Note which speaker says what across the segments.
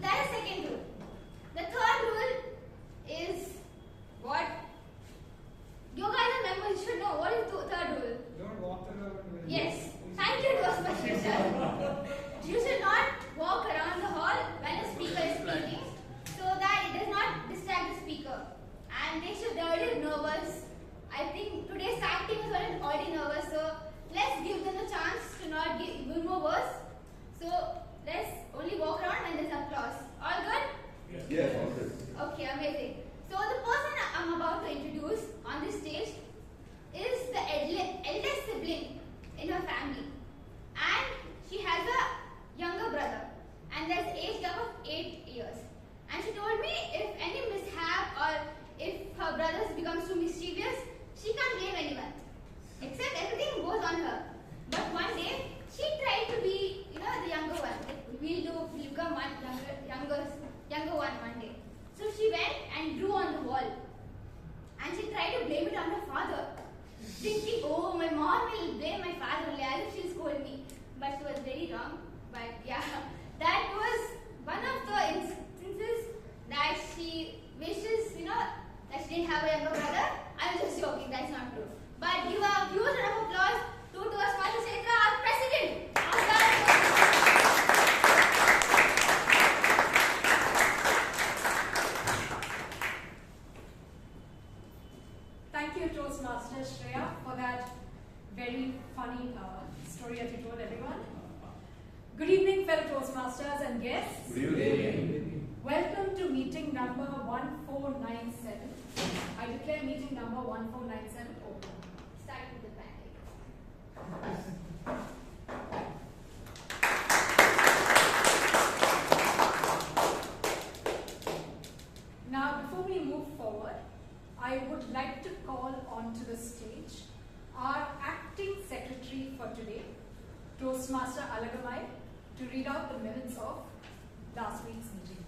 Speaker 1: that is second rule. The third rule is what? You guys are members, you should know. What is the third rule?
Speaker 2: Don't walk around.
Speaker 1: Yes. Thank you, Toastmaster. You should not walk around the hall when the speaker is speaking so that it does not distract the speaker. And they're already nervous. I think today's SAT team is already nervous, so let's give them the chance to not get even more worse. So let's only walk around when there's applause. All good?
Speaker 3: Yes, all good.
Speaker 1: Okay, amazing. So the person I'm about to introduce on this stage is the eldest sibling in her family, and she has a younger brother, and there's age gap of 8 years. And she told me if any mishap or if her brother becomes too mischievous, she can't blame anyone, except everything goes on her. But one day she tried to be, the younger one. We'll become one younger one day. So she went and drew on the wall, and she tried to blame it on her father, thinking, oh, my mom will blame my father only, as if she'll scold me. But she was very wrong. But yeah, that was one of the instances that she wishes, that she didn't have a younger brother. I'm just joking, that's not true. But give a huge round of applause to Toastmaster Chaitra, our president.
Speaker 4: Thank you, Toastmaster Shreya, for that very funny story that you told everyone. Good evening, fellow Toastmasters and guests.
Speaker 3: Good evening.
Speaker 4: Welcome to meeting number 1497. I declare meeting number 1497 open.
Speaker 1: Start with the pancake.
Speaker 4: Now, before we move forward, I would like to call onto the stage our acting secretary for today, Toastmaster Alagammai, to read out the minutes of last week's meeting.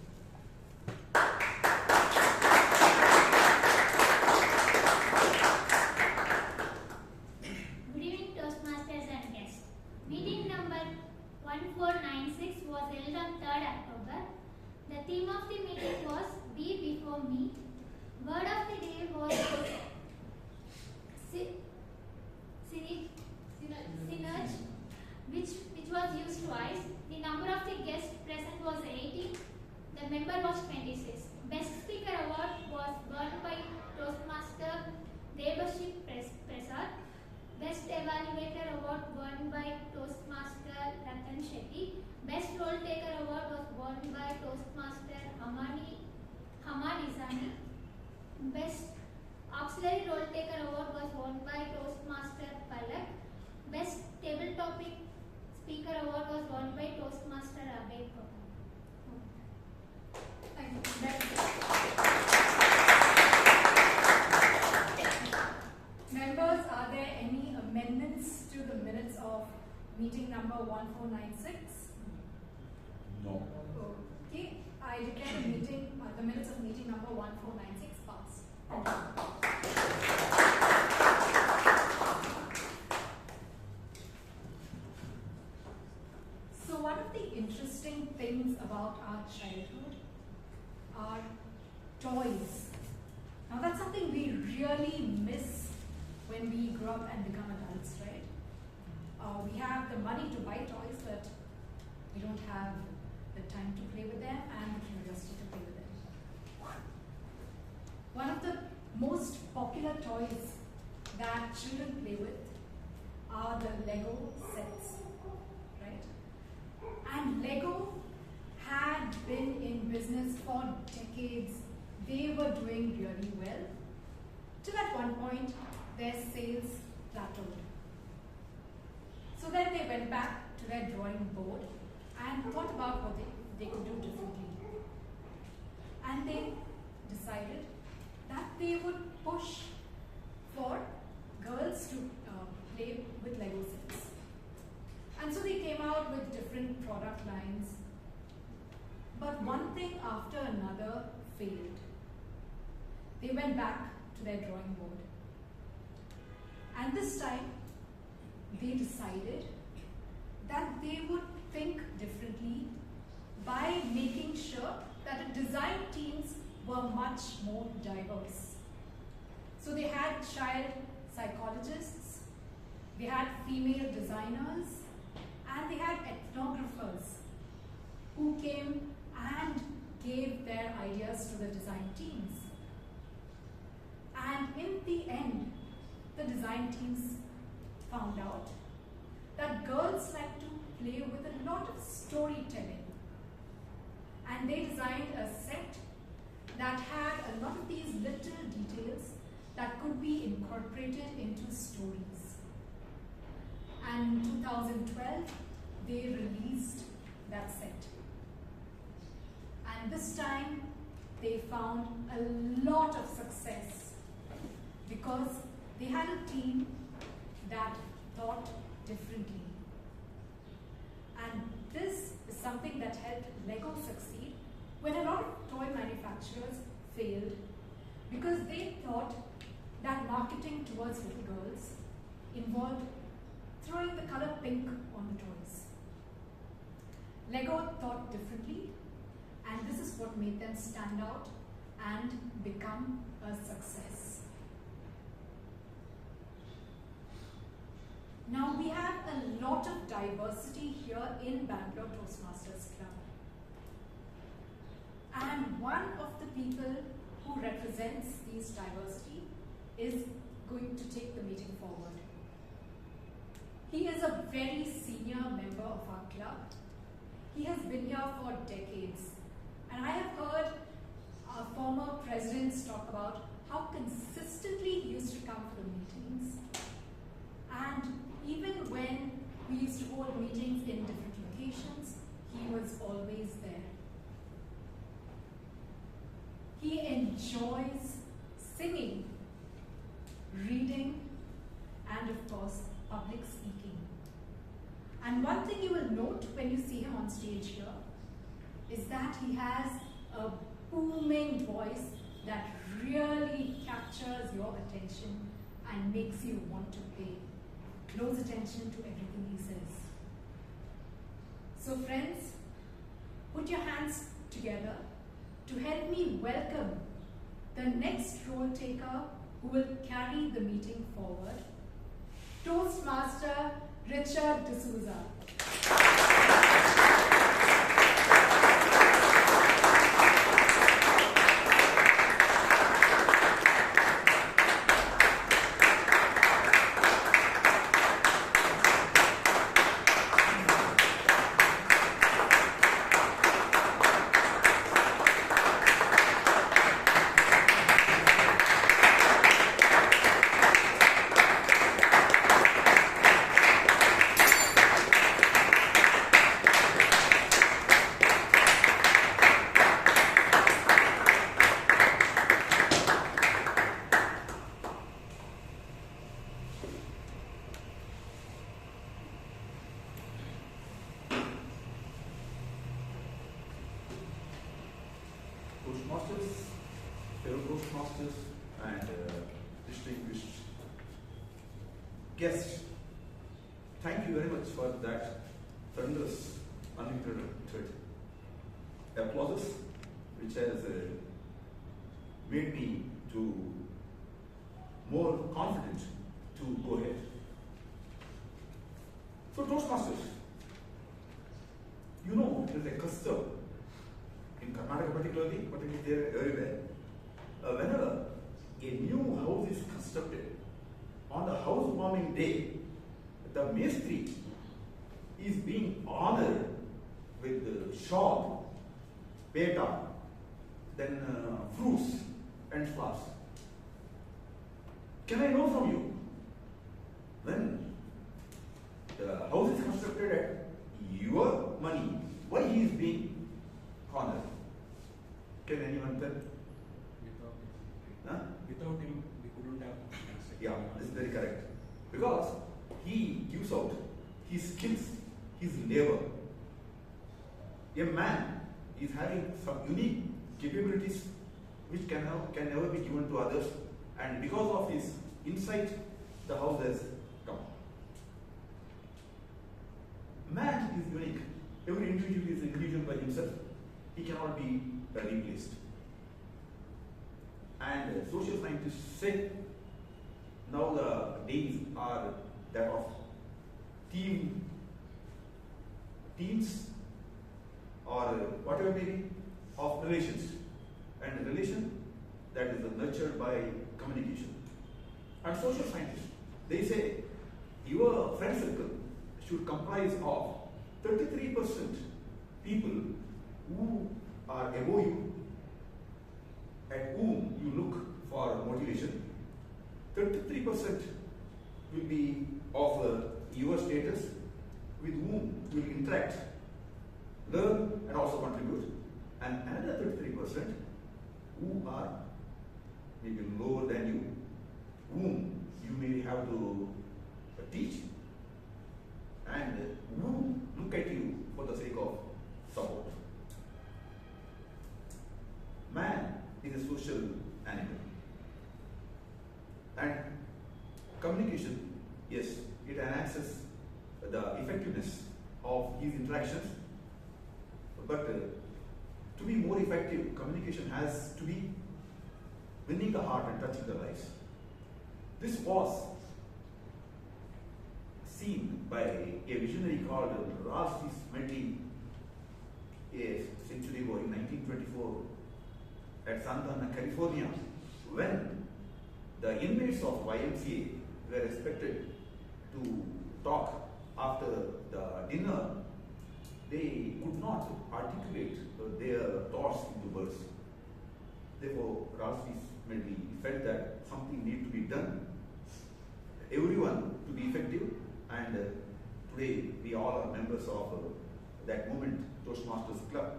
Speaker 5: Good evening, Toastmasters and guests. Meeting number 1496 was held on 3rd October. The theme of the meeting was Be Before Me. Word of the day was synergy, which was used twice. The number of the guests present was 18. The member was 26. Best Speaker Award was won by Toastmaster Devashik Prasad. Best Evaluator Award won by Toastmaster Ratan Shetty. Best Role Taker Award was won by Toastmaster Hamadizani. Best Auxiliary Role Taker Award was won by Toastmaster Palak. Best Table Topic Speaker Award was won by Toastmaster Abhay.
Speaker 4: Thank you. Members, are there any amendments to the minutes of meeting number 1496?
Speaker 3: No.
Speaker 4: Okay, I declare the minutes of meeting number 1496 passed. So one of the interesting things about our childhood are toys. Now that's something we really miss when we grow up and become adults, right? We have the money to buy toys, but we don't have the time to play with them and the curiosity to play with them. One of the most popular toys that children play with are the Lego sets, right? And Lego had been in business for decades. They were doing really well. Till at one point, their sales plateaued. So then they went back to their drawing board and thought about what they could do differently. And they decided that they would push for girls to play with Lego sets. And so they came out with different product lines. But one thing after another failed. They went back to their drawing board. And this time, they decided that they would think differently by making sure much more diverse. So they had child psychologists, they had female designers, and they had ethnographers who came and gave their ideas to the design teams. And in the end, the design teams found out that girls like to play with a lot of storytelling. And they designed a set that had a lot of these little details that could be incorporated into stories. And in 2012, they released that set. And this time, they found a lot of success because they had a team that thought differently. And this is something that helped Lego succeed when a lot of toy manufacturers failed because they thought that marketing towards little girls involved throwing the color pink on the toys. Lego thought differently, and this is what made them stand out and become a success. Now we have a lot of diversity here in Bangalore Toastmasters Club. And one of the people who represents these diversity is going to take the meeting forward. He is a very senior member of our club. He has been here for decades. And I have heard our former presidents talk about how consistently he used to come for the meetings. And even when we used to hold meetings in different locations, he was always there. He enjoys singing, reading, and of course, public speaking. And one thing you will note when you see him on stage here is that he has a booming voice that really captures your attention and makes you want to pay close attention to everything he says. So friends, put your hands together to help me welcome the next role taker who will carry the meeting forward, Toastmaster Richard D'Souza.
Speaker 3: Toastmasters, fellow Toastmasters, and distinguished guests, thank you very much for that thunderous, uninterrupted applause, which has made me to more confident to go ahead. So Toastmasters, you know, there is a custom in Karnataka particularly there everywhere. Whenever a new house is constructed, on the housewarming day, the Maestri is being honored with the shawl, beta, then fruits and flowers. Can I know from you, when the house is constructed at your money, why he is being honored? Can anyone tell?
Speaker 2: Without him, we couldn't have.
Speaker 3: Yeah, this is very correct. Because he gives out his skills, his labor. A man is having some unique capabilities which can never be given to others, and because of his insight, the house has come. Man is unique. Every individual is an individual by himself. He cannot be replaced. And social scientists say now the days are that of teams or whatever may be of relations, and relation that is nurtured by communication. And social scientists, they say your friend circle should comprise of 33% people who are above you, at whom you look for motivation. 33% will be of your status, with whom you will interact, learn and also contribute, and another 33% who are maybe lower than you, whom you may have to teach, and who look at you for the sake of support. Man is a social animal, and communication, yes, it enhances the effectiveness of his interactions, but to be more effective, communication has to be winning the heart and touching the lives. This was seen by a visionary called Rajendran a century ago in 1924 at Santa Ana, California, when the inmates of YMCA were expected to talk after the dinner. They could not articulate their thoughts into words. Therefore, Rajendran felt that something needed to be done, everyone to be effective, and today we all are members of that movement, Toastmasters Club.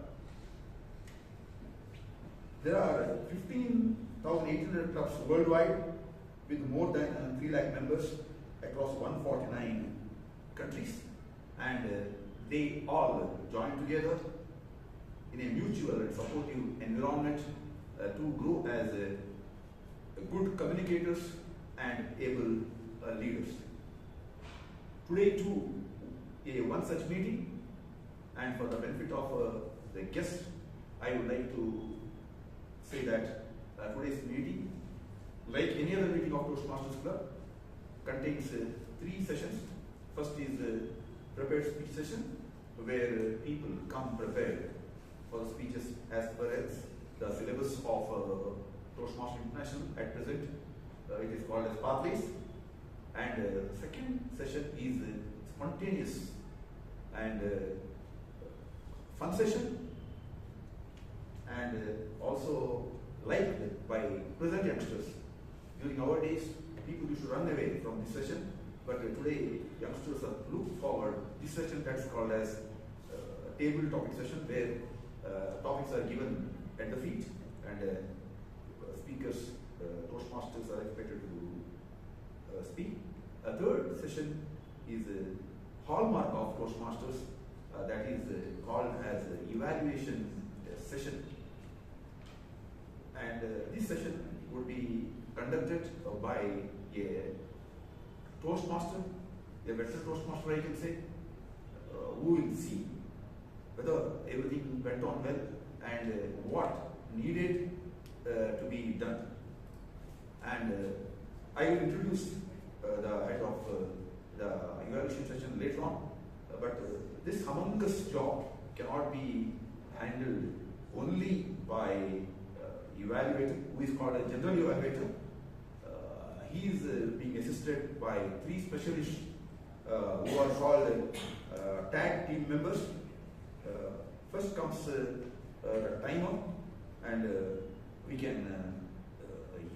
Speaker 3: There are 15,800 clubs worldwide with more than 3 lakh members across 149 countries, and they all join together in a mutual and supportive environment to grow as good communicators and able leaders. Today too, one such meeting, and for the benefit of the guests, I would like to say that today's meeting, like any other meeting of Toastmasters Club, contains 3 sessions. First is prepared speech session, where people come prepared for the speeches as per as the syllabus of Toastmasters International at present. It is called as Pathways. And second session is spontaneous and fun session, and also liked by present youngsters. During our days, people used to run away from this session, but today youngsters are look forward this session that's called as table topic session, where topics are given at the feet, and speakers, Toastmasters are expected to speak. A third session is a hallmark of Toastmasters, that is called as evaluation session, and this session would be conducted by a Toastmaster, a veteran Toastmaster I can say, who will see whether everything went on well and what needed to be done. And I will introduce the head of the evaluation session later on, but this humongous job cannot be handled only by evaluator, who is called a general evaluator. He is being assisted by 3 specialists who are called tag team members. First comes the timer, and we can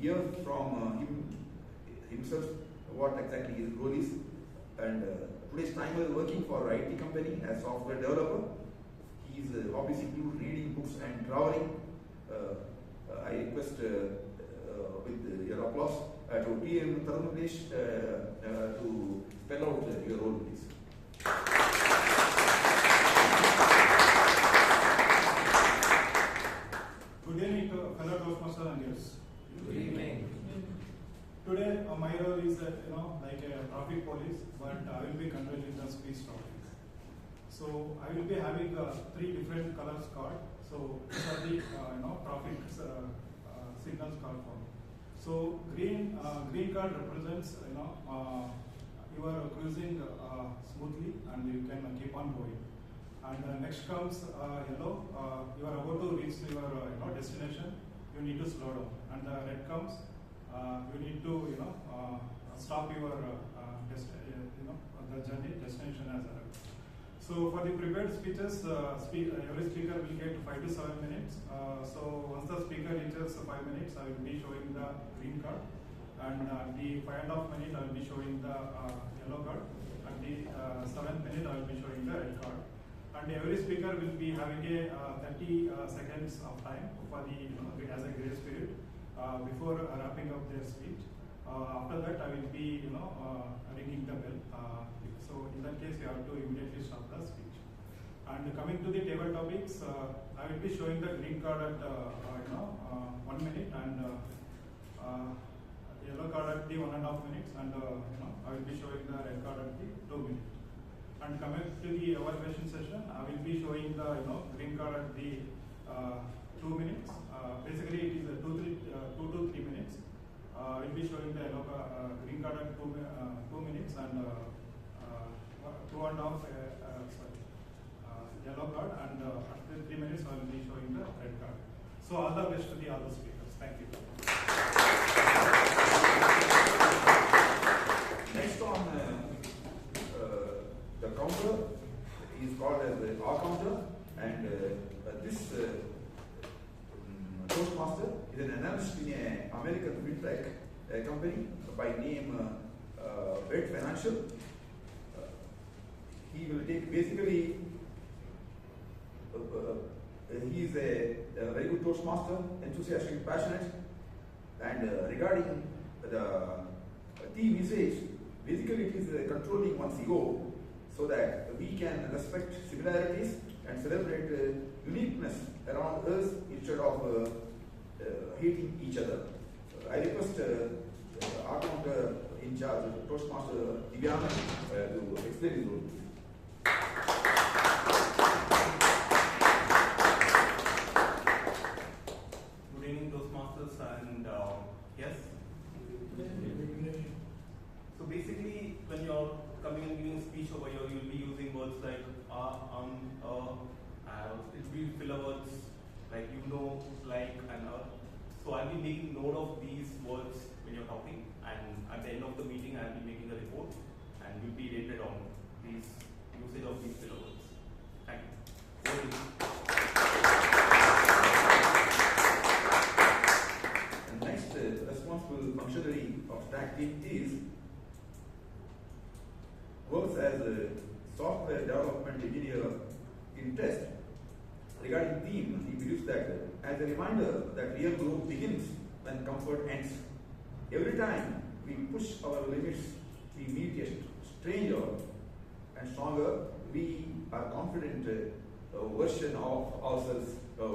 Speaker 3: hear from himself what exactly his role is. And today's timer is working for IT company as software developer. He is obviously reading books and traveling. I request with your applause to PM IST to spell out your role, please.
Speaker 2: Good evening, fellow Toastmasters and guests.
Speaker 6: Good evening.
Speaker 2: Today, my role is like a traffic police, but I will be controlling the speech traffic. So I will be having 3 different colors card. So these are the traffic signals call for. So green card represents you are cruising smoothly and you can keep on going. And next comes yellow. You are about to reach your destination. You need to slow down. And red comes. You need to stop your the journey destination as well. So for the prepared speeches, every speaker will get 5 to 7 minutes. So once the speaker reaches 5 minutes, I will be showing the green card, and the 5.5 minute I will be showing the yellow card, and the 7th minute I will be showing the red card. And every speaker will be having a 30 seconds of time for the as a grace period before wrapping up their speech. After that, I will be ringing the bell. So in that case, you have to immediately stop the speech. And coming to the table topics, I will be showing the green card at 1 minute, and yellow card at the 1.5 minutes, and I will be showing the red card at the 2 minutes. And coming to the evaluation session, I will be showing the green card at the 2 minutes. Basically, it is 2 to 3 minutes. I will be showing the green card at 2 minutes, and 2.5 yellow card, and after 3 minutes I will be showing the red card. So all the best to the other speakers. Thank you.
Speaker 3: Next on the counter is called as the R counter, and this Toastmaster is an analyst in an American fintech company by name Bhatt Financial. He will take basically, he is a very good Toastmaster, enthusiastic, passionate, and regarding the team usage, basically it is controlling one's ego so that we can respect similarities and celebrate uniqueness around us instead of hating each other. I request our counter in charge, Toastmaster Anand, to explain his role.
Speaker 6: Good evening, Toastmasters, and yes. So basically, when you're coming and giving speech over here, you'll be using words like it will be filler words like like, and So I'll be making note of these words when you're talking, and at the end of the meeting, I'll be making a report, and we'll be rated on these usage of these filler words. Thank you.
Speaker 3: And next responsible functionary of that team is works as a software development engineer in test. Regarding theme, he believes that as a reminder that real growth begins when comfort ends. Every time we push our limits, we meet a stranger and stronger, we are confident version of ourselves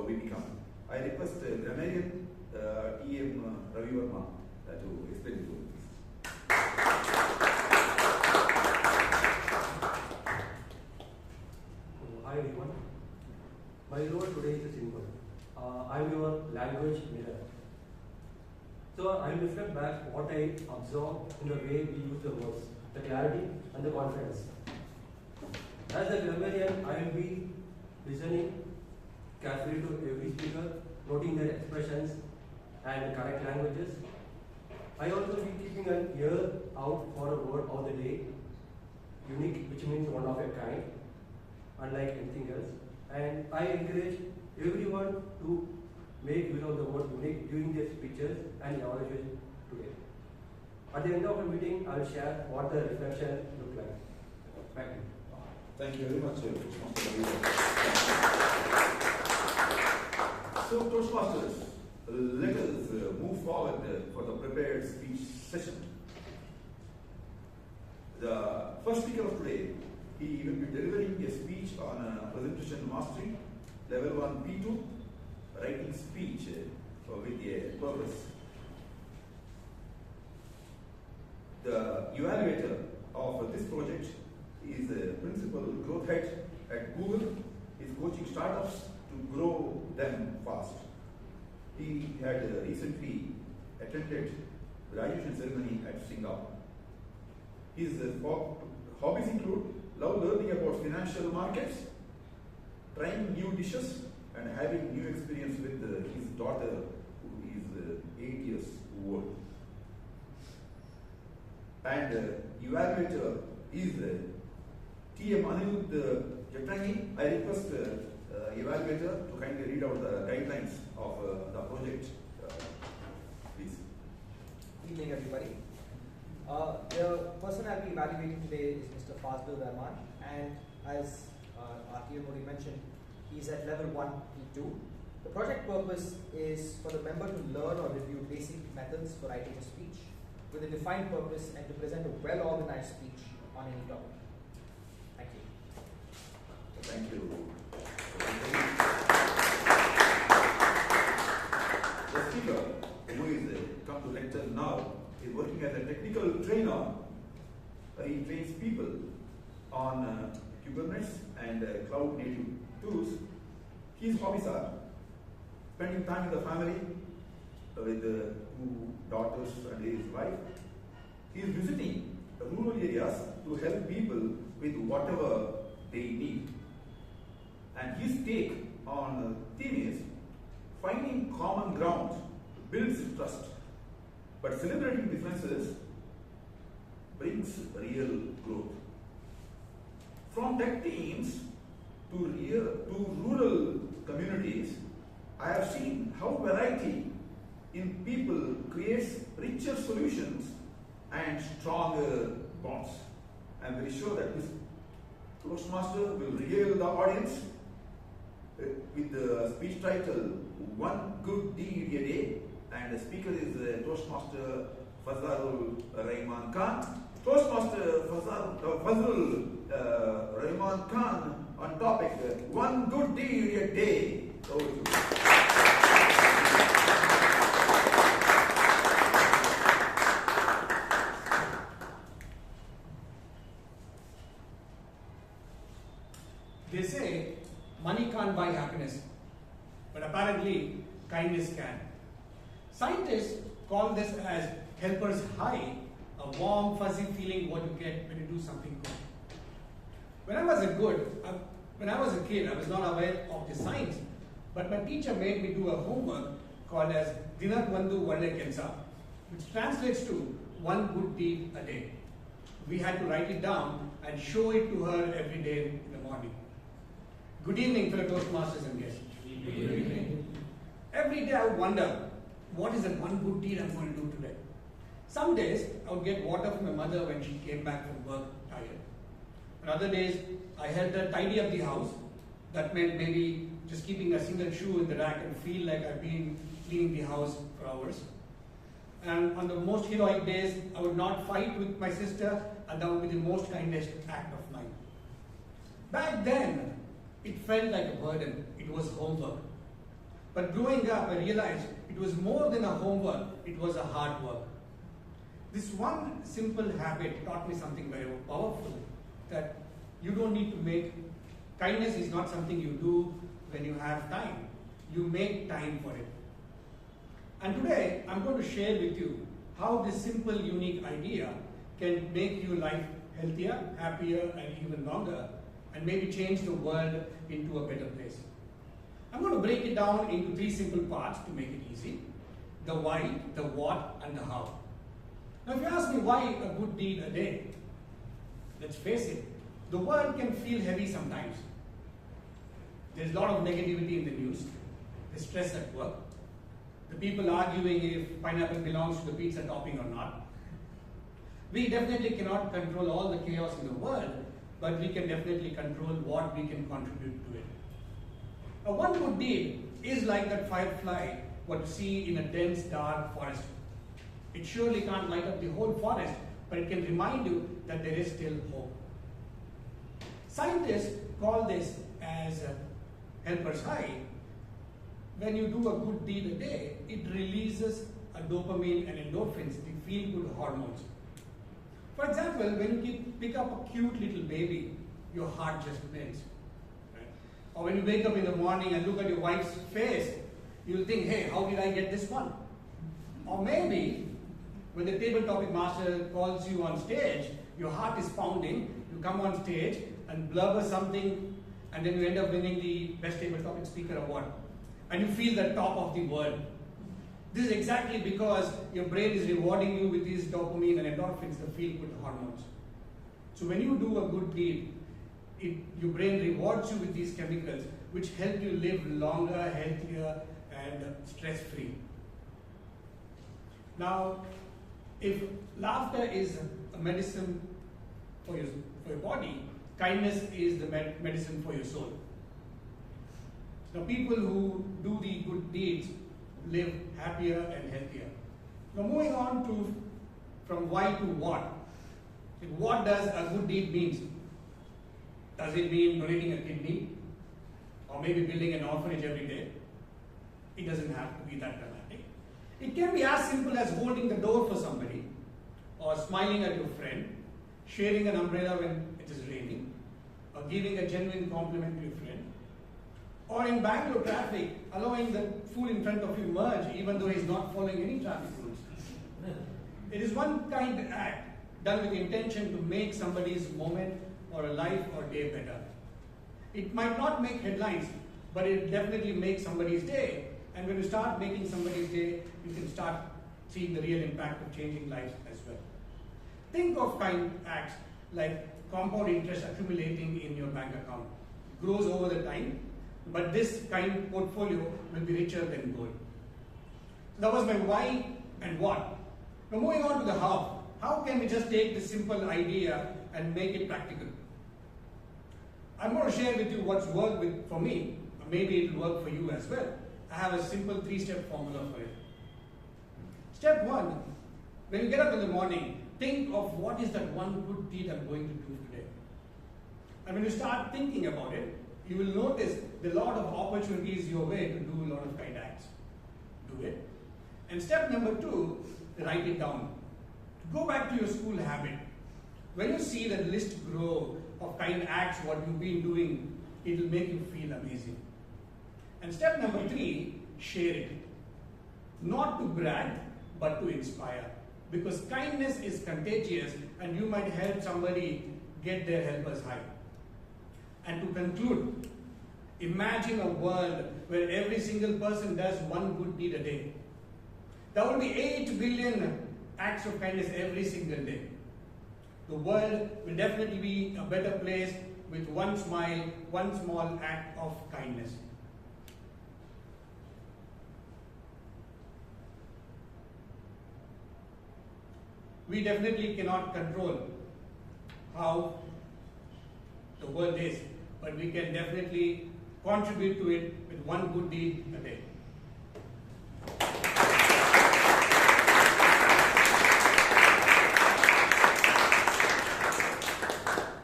Speaker 3: we become. I request grammarian PM Ravivarma to explain it to us.
Speaker 7: Hi everyone. My role today is simple. I am your language mirror. So I will reflect back what I observe in the way we use the words, the clarity and the confidence. As a grammarian, I will be listening carefully to every speaker, noting their expressions and correct languages. I also be keeping an ear out for a word of the day, unique, which means one of a kind, unlike anything else. And I encourage everyone to make use of the word unique during their speeches and evaluation today. At the end of the meeting, I will share what the reflection looked like. Thank you.
Speaker 3: Thank you very much, So, Toastmasters, let us move forward for the prepared speech session. The first speaker of today, he will be delivering a speech on presentation mastery, level 1 P2, writing speech with a purpose. The evaluator of this project is a principal growth head at Google, is coaching startups to grow them fast. He had recently attended graduation ceremony at Singapore. His hobbies include love learning about financial markets, trying new dishes, and having new experience with his daughter, who is 8 years old. And evaluator is TM Anand. I request evaluator to kindly read out the guidelines of the project, please.
Speaker 8: Good evening, everybody. The person I'll be evaluating today is Mr. Fazlur Rahman, and as our TM already mentioned, he's at level 1 P2. The project purpose is for the member to learn or review basic methods for writing a speech with a defined purpose and to present a well-organized speech on any topic. Thank you.
Speaker 3: Thank you. The speaker who is come to lecture now is working as a technical trainer. He trains people on Kubernetes and cloud native tools. His hobbies are spending time with the family, with 2 daughters and his wife. He is visiting rural areas to help people with whatever they need. And his take on the theme is finding common ground builds trust, but celebrating differences brings real growth. From tech teams to rural communities, I have seen how variety in people creates richer solutions and stronger bonds. I am very sure that this Toastmaster will regale the audience with the speech title, One Good Deed a Day, and the speaker is Toastmaster Fazlur Rahman Khan. Toastmaster Fazlur Rahman Khan on topic, One Good Deed a Day. Over to you.
Speaker 9: They say money can't buy happiness, but apparently kindness can. Scientists call this as helper's high, a warm, fuzzy feeling what you get when you do something good. When I was a kid, I was not aware of the science, but my teacher made me do a homework called as Dinak Vandu Valle Kelsa, which translates to one good deed a day. We had to write it down and show it to her every day in the morning. Good evening, fellow Toastmasters and guests. Good evening. Every day I would wonder, what is that one good deed I'm going to do today? Some days I would get water from my mother when she came back from work tired. And other days I helped her tidy up the house. That meant maybe just keeping a single shoe in the rack and feel like I've been cleaning the house for hours. And on the most heroic days, I would not fight with my sister, and that would be the most kindest act of mine. Back then, it felt like a burden. It was homework. But growing up, I realized it was more than a homework, it was a hard work. This one simple habit taught me something very powerful, that you don't need to make, kindness is not something you do when you have time. You make time for it. And today, I'm going to share with you how this simple, unique idea can make your life healthier, happier, and even longer, and maybe change the world into a better place. I'm going to break it down into 3 simple parts to make it easy: the why, the what, and the how. Now, if you ask me why a good deed a day, let's face it, the world can feel heavy sometimes. There's a lot of negativity in the news. There's stress at work. The people arguing if pineapple belongs to the pizza topping or not. We definitely cannot control all the chaos in the world, but we can definitely control what we can contribute to it. A one good deed is like that firefly what you see in a dense, dark forest. It surely can't light up the whole forest, but it can remind you that there is still hope. Scientists call this as a helper's high. When you do a good deed a day, it releases a dopamine and endorphins, the feel-good hormones. For example, when you pick up a cute little baby, your heart just melts. Right? Or when you wake up in the morning and look at your wife's face, you'll think, hey, how did I get this one? Or maybe when the table topic master calls you on stage, your heart is pounding, you come on stage and blubber something, and then you end up winning the Best Table Topic Speaker Award. And you feel the top of the world. This is exactly because your brain is rewarding you with these dopamine and endorphins, the feel-good hormones. So when you do a good deed, your brain rewards you with these chemicals, which help you live longer, healthier, and stress-free. Now, if laughter is a medicine for your body, kindness is the medicine for your soul. Now, people who do the good deeds live happier and healthier. Now, moving on to from why to what. What does a good deed mean? Does it mean donating a kidney? Or maybe building an orphanage every day? It doesn't have to be that dramatic. It can be as simple as holding the door for somebody, or smiling at your friend, sharing an umbrella when it is raining, or giving a genuine compliment to your friend, or in Bangalore traffic, allowing the fool in front of you merge even though he's not following any traffic rules. It is one kind act done with the intention to make somebody's moment or a life or day better. It might not make headlines, but it definitely makes somebody's day. And when you start making somebody's day, you can start seeing the real impact of changing lives as well. Think of kind acts like compound interest accumulating in your bank account. It grows over the time, but this kind portfolio will be richer than gold. That was my why and what. Now moving on to the how. How can we just take this simple idea and make it practical? I'm going to share with you what's worked for me. Maybe it will work for you as well. I have a simple 3-step formula for it. Step 1, when you get up in the morning, think of what is that one good deed I'm going to do today. And when you start thinking about it, you will notice there are a lot of opportunities your way to do a lot of kind acts. Do it. And step number 2, write it down. Go back to your school habit. When you see the list grow of kind acts, what you've been doing, it will make you feel amazing. And step number 3, share it. Not to brag, but to inspire. Because kindness is contagious and you might help somebody get their helpers high. And to conclude, imagine a world where every single person does one good deed a day. There will be 8 billion acts of kindness every single day. The world will definitely be a better place with one smile, one small act of kindness. We definitely cannot control how the world is, but we can definitely contribute to it with one good deed a day.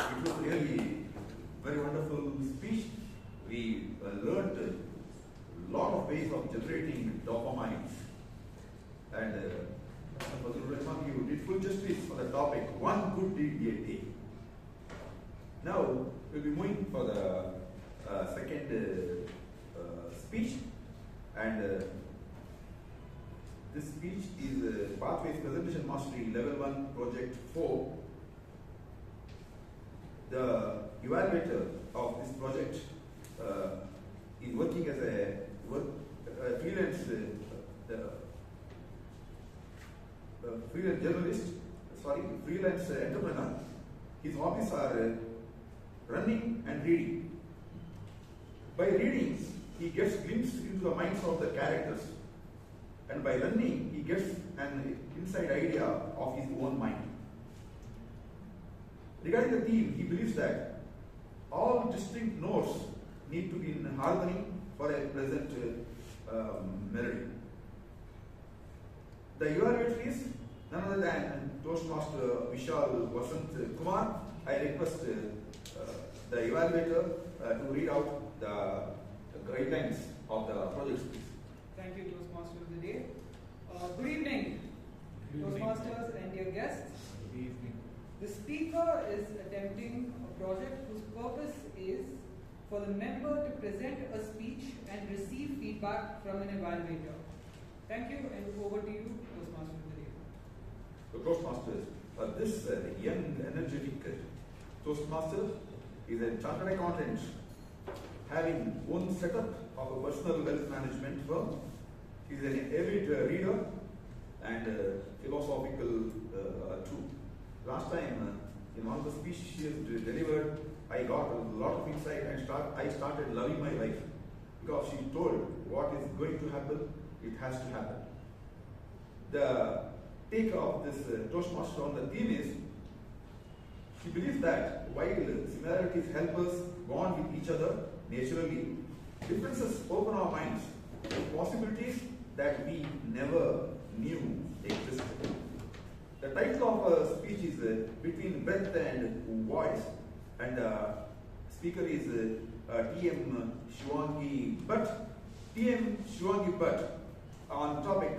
Speaker 3: It was really very wonderful speech. We learned a lot of ways of generating dopamine. And Rahman, you did full justice for the topic, one good deed a day. Now, we'll be moving for the second speech. And this speech is Pathways Presentation Mastery Level 1 Project 4. The evaluator of this project is working as a freelance freelance entrepreneur. His hobbies are running and reading. By reading, he gets glimpse into the minds of the characters. And by running, he gets an inside idea of his own mind. Regarding the theme, he believes that all distinct notes need to be in harmony for a pleasant melody. The evaluator is none other than Toastmaster Vishal Vasant Kumar. I request the evaluator to read out the guidelines of the project, please.
Speaker 10: Thank you, Toastmaster of the day. Good evening, Toastmasters and dear guests.
Speaker 6: Good evening.
Speaker 10: The speaker is attempting a project whose purpose is for the member to present a speech and receive feedback from an evaluator. Thank you, and over to you, Toastmaster of the day.
Speaker 3: The Toastmasters, this young, energetic Toastmaster is a chartered accountant having one setup of a personal wealth management firm. He is an avid reader and philosophical too. Last time, in one of the speeches she has delivered, I got a lot of insight and I started loving my life because she told what is going to happen, it has to happen. The take of this Toastmaster on the theme is, she believes that while similarities help us bond with each other naturally, differences open our minds to possibilities that we never knew existed. The title of a speech is Between Breath and Voice, and speaker is TM Shivangi Bhatt. TM Shivangi Bhatt on topic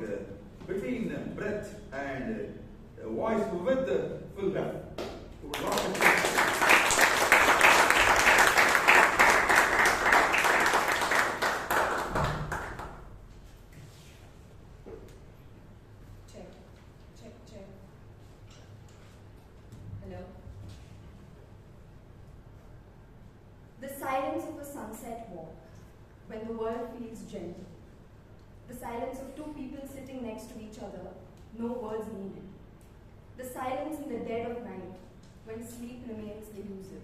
Speaker 3: Between Breath and Voice with full breath.
Speaker 11: Check. Hello? The silence of a sunset walk, when the world feels gentle. The silence of two people sitting next to each other, no words needed. The silence in the dead of night, when sleep remains elusive.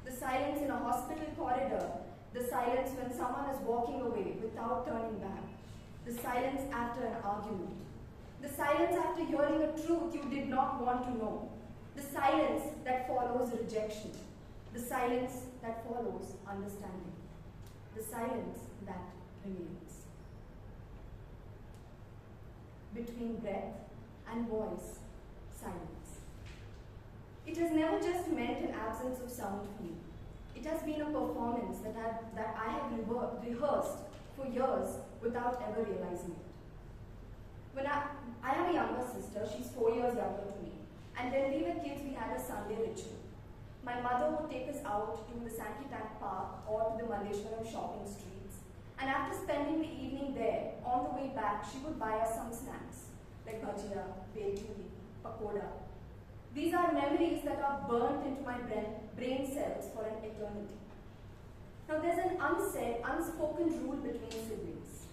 Speaker 11: The silence in a hospital corridor, the silence when someone is walking away without turning back. The silence after an argument. The silence after hearing a truth you did not want to know. The silence that follows rejection. The silence that follows understanding. The silence that remains. Between breath and voice, silence. It has never just meant an absence of sound for me. It has been a performance that I have rehearsed for years without ever realizing it. When I have a younger sister, she's 4 years younger to me, and when we were kids, we had a Sunday ritual. My mother would take us out to the Sankey Tank Park or to the Malleshwaram shopping streets, and after spending the evening there, on the way back, she would buy us some snacks, like bhajia, bel puri, pakoda. These are memories that are burnt into my brain cells for an eternity. Now there's an unsaid, unspoken rule between siblings.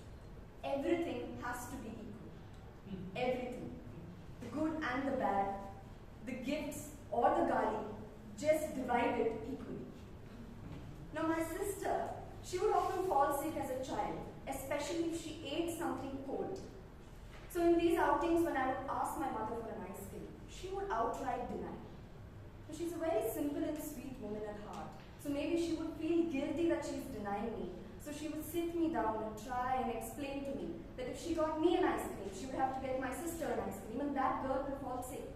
Speaker 11: Everything has to be equal. Everything. The good and the bad, the gifts or the gali, just divide it equally. Now my sister, she would often fall sick as a child, especially if she ate something cold. So in these outings, when I would ask my mother for an ice cream, she would outright deny. Now, she's a very simple and sweet woman at heart, so maybe she would feel guilty that she's denying me. So she would sit me down and try and explain to me that if she got me an ice cream, she would have to get my sister an ice cream, and that girl would fall sick.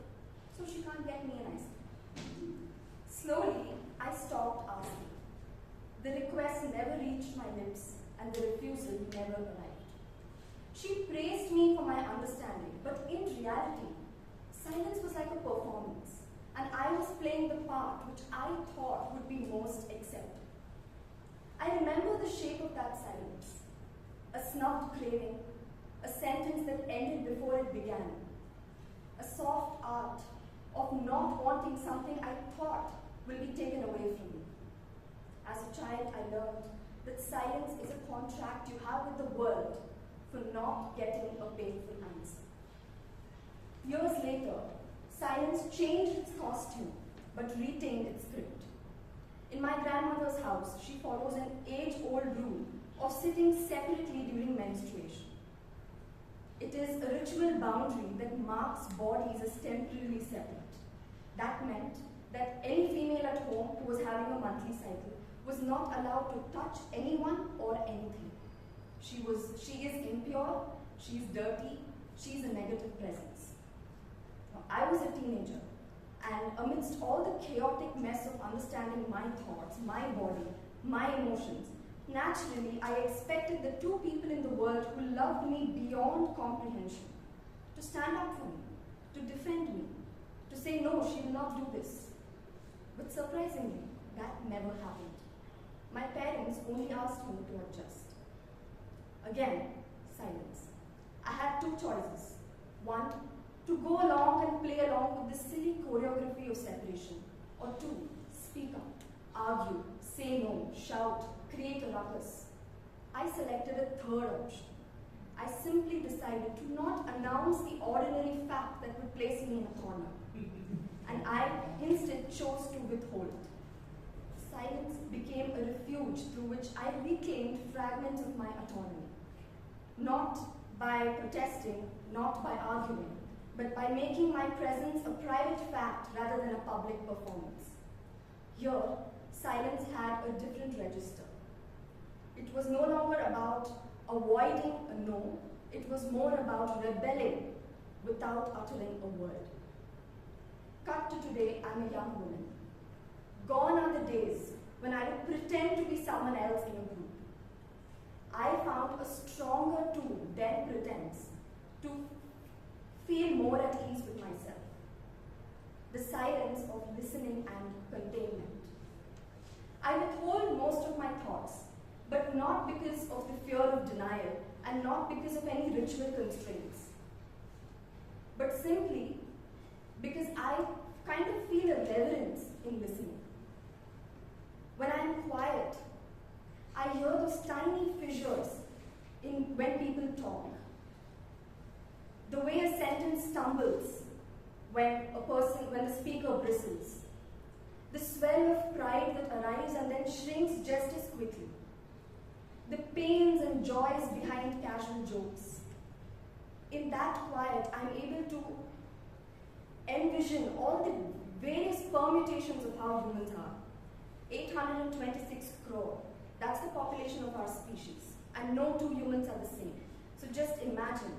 Speaker 11: So she can't get me an ice cream. Slowly, I stopped asking. The request never reached my lips, and the refusal never arrived. She praised me for my understanding, but in reality, silence was like a performance, and I was playing the part which I thought would be most accepted. I remember the shape of that silence, a snuffed craving, a sentence that ended before it began, a soft art of not wanting something I thought will be taken away from me. As a child, I learned that silence is a contract you have with the world for not getting a painful answer. Years later, silence changed its costume, but retained its script. In my grandmother's house, she follows an age-old rule of sitting separately during menstruation. It is a ritual boundary that marks bodies as temporarily separate. That meant that any female at home who was having a monthly cycle was not allowed to touch anyone or anything. She is impure, she is dirty, she is a negative presence. Now, I was a teenager, and amidst all the chaotic mess of understanding my thoughts, my body, my emotions, naturally I expected the two people in the world who loved me beyond comprehension to stand up for me, to defend me, to say no, she will not do this. But surprisingly, that never happened. My parents only asked me to adjust. Again, silence. I had two choices. One, to go along and play along with the silly choreography of separation. Or two, speak up, argue, say no, shout, create a ruckus. I selected a third option. I simply decided to not announce the ordinary fact that would place me in a corner. And I instead chose to withhold. Silence became a refuge through which I reclaimed fragments of my autonomy. Not by protesting, not by arguing, but by making my presence a private fact rather than a public performance. Here, silence had a different register. It was no longer about avoiding a no, it was more about rebelling without uttering a word. Cut to today, I'm a young woman. Gone are the days when I would pretend to be someone else in a group. I found a stronger tool than pretense to feel more at ease with myself. The silence of listening and containment. I withhold most of my thoughts, but not because of the fear of denial and not because of any ritual constraints, but simply because I kind of feel a reverence in listening. When I am quiet, I hear those tiny fissures in when people talk. The way a sentence stumbles when the speaker bristles. The swell of pride that arrives and then shrinks just as quickly. The pains and joys behind casual jokes. In that quiet, I'm able to envision all the various permutations of how humans are. 826 crore, that's the population of our species. And no two humans are the same. So just imagine,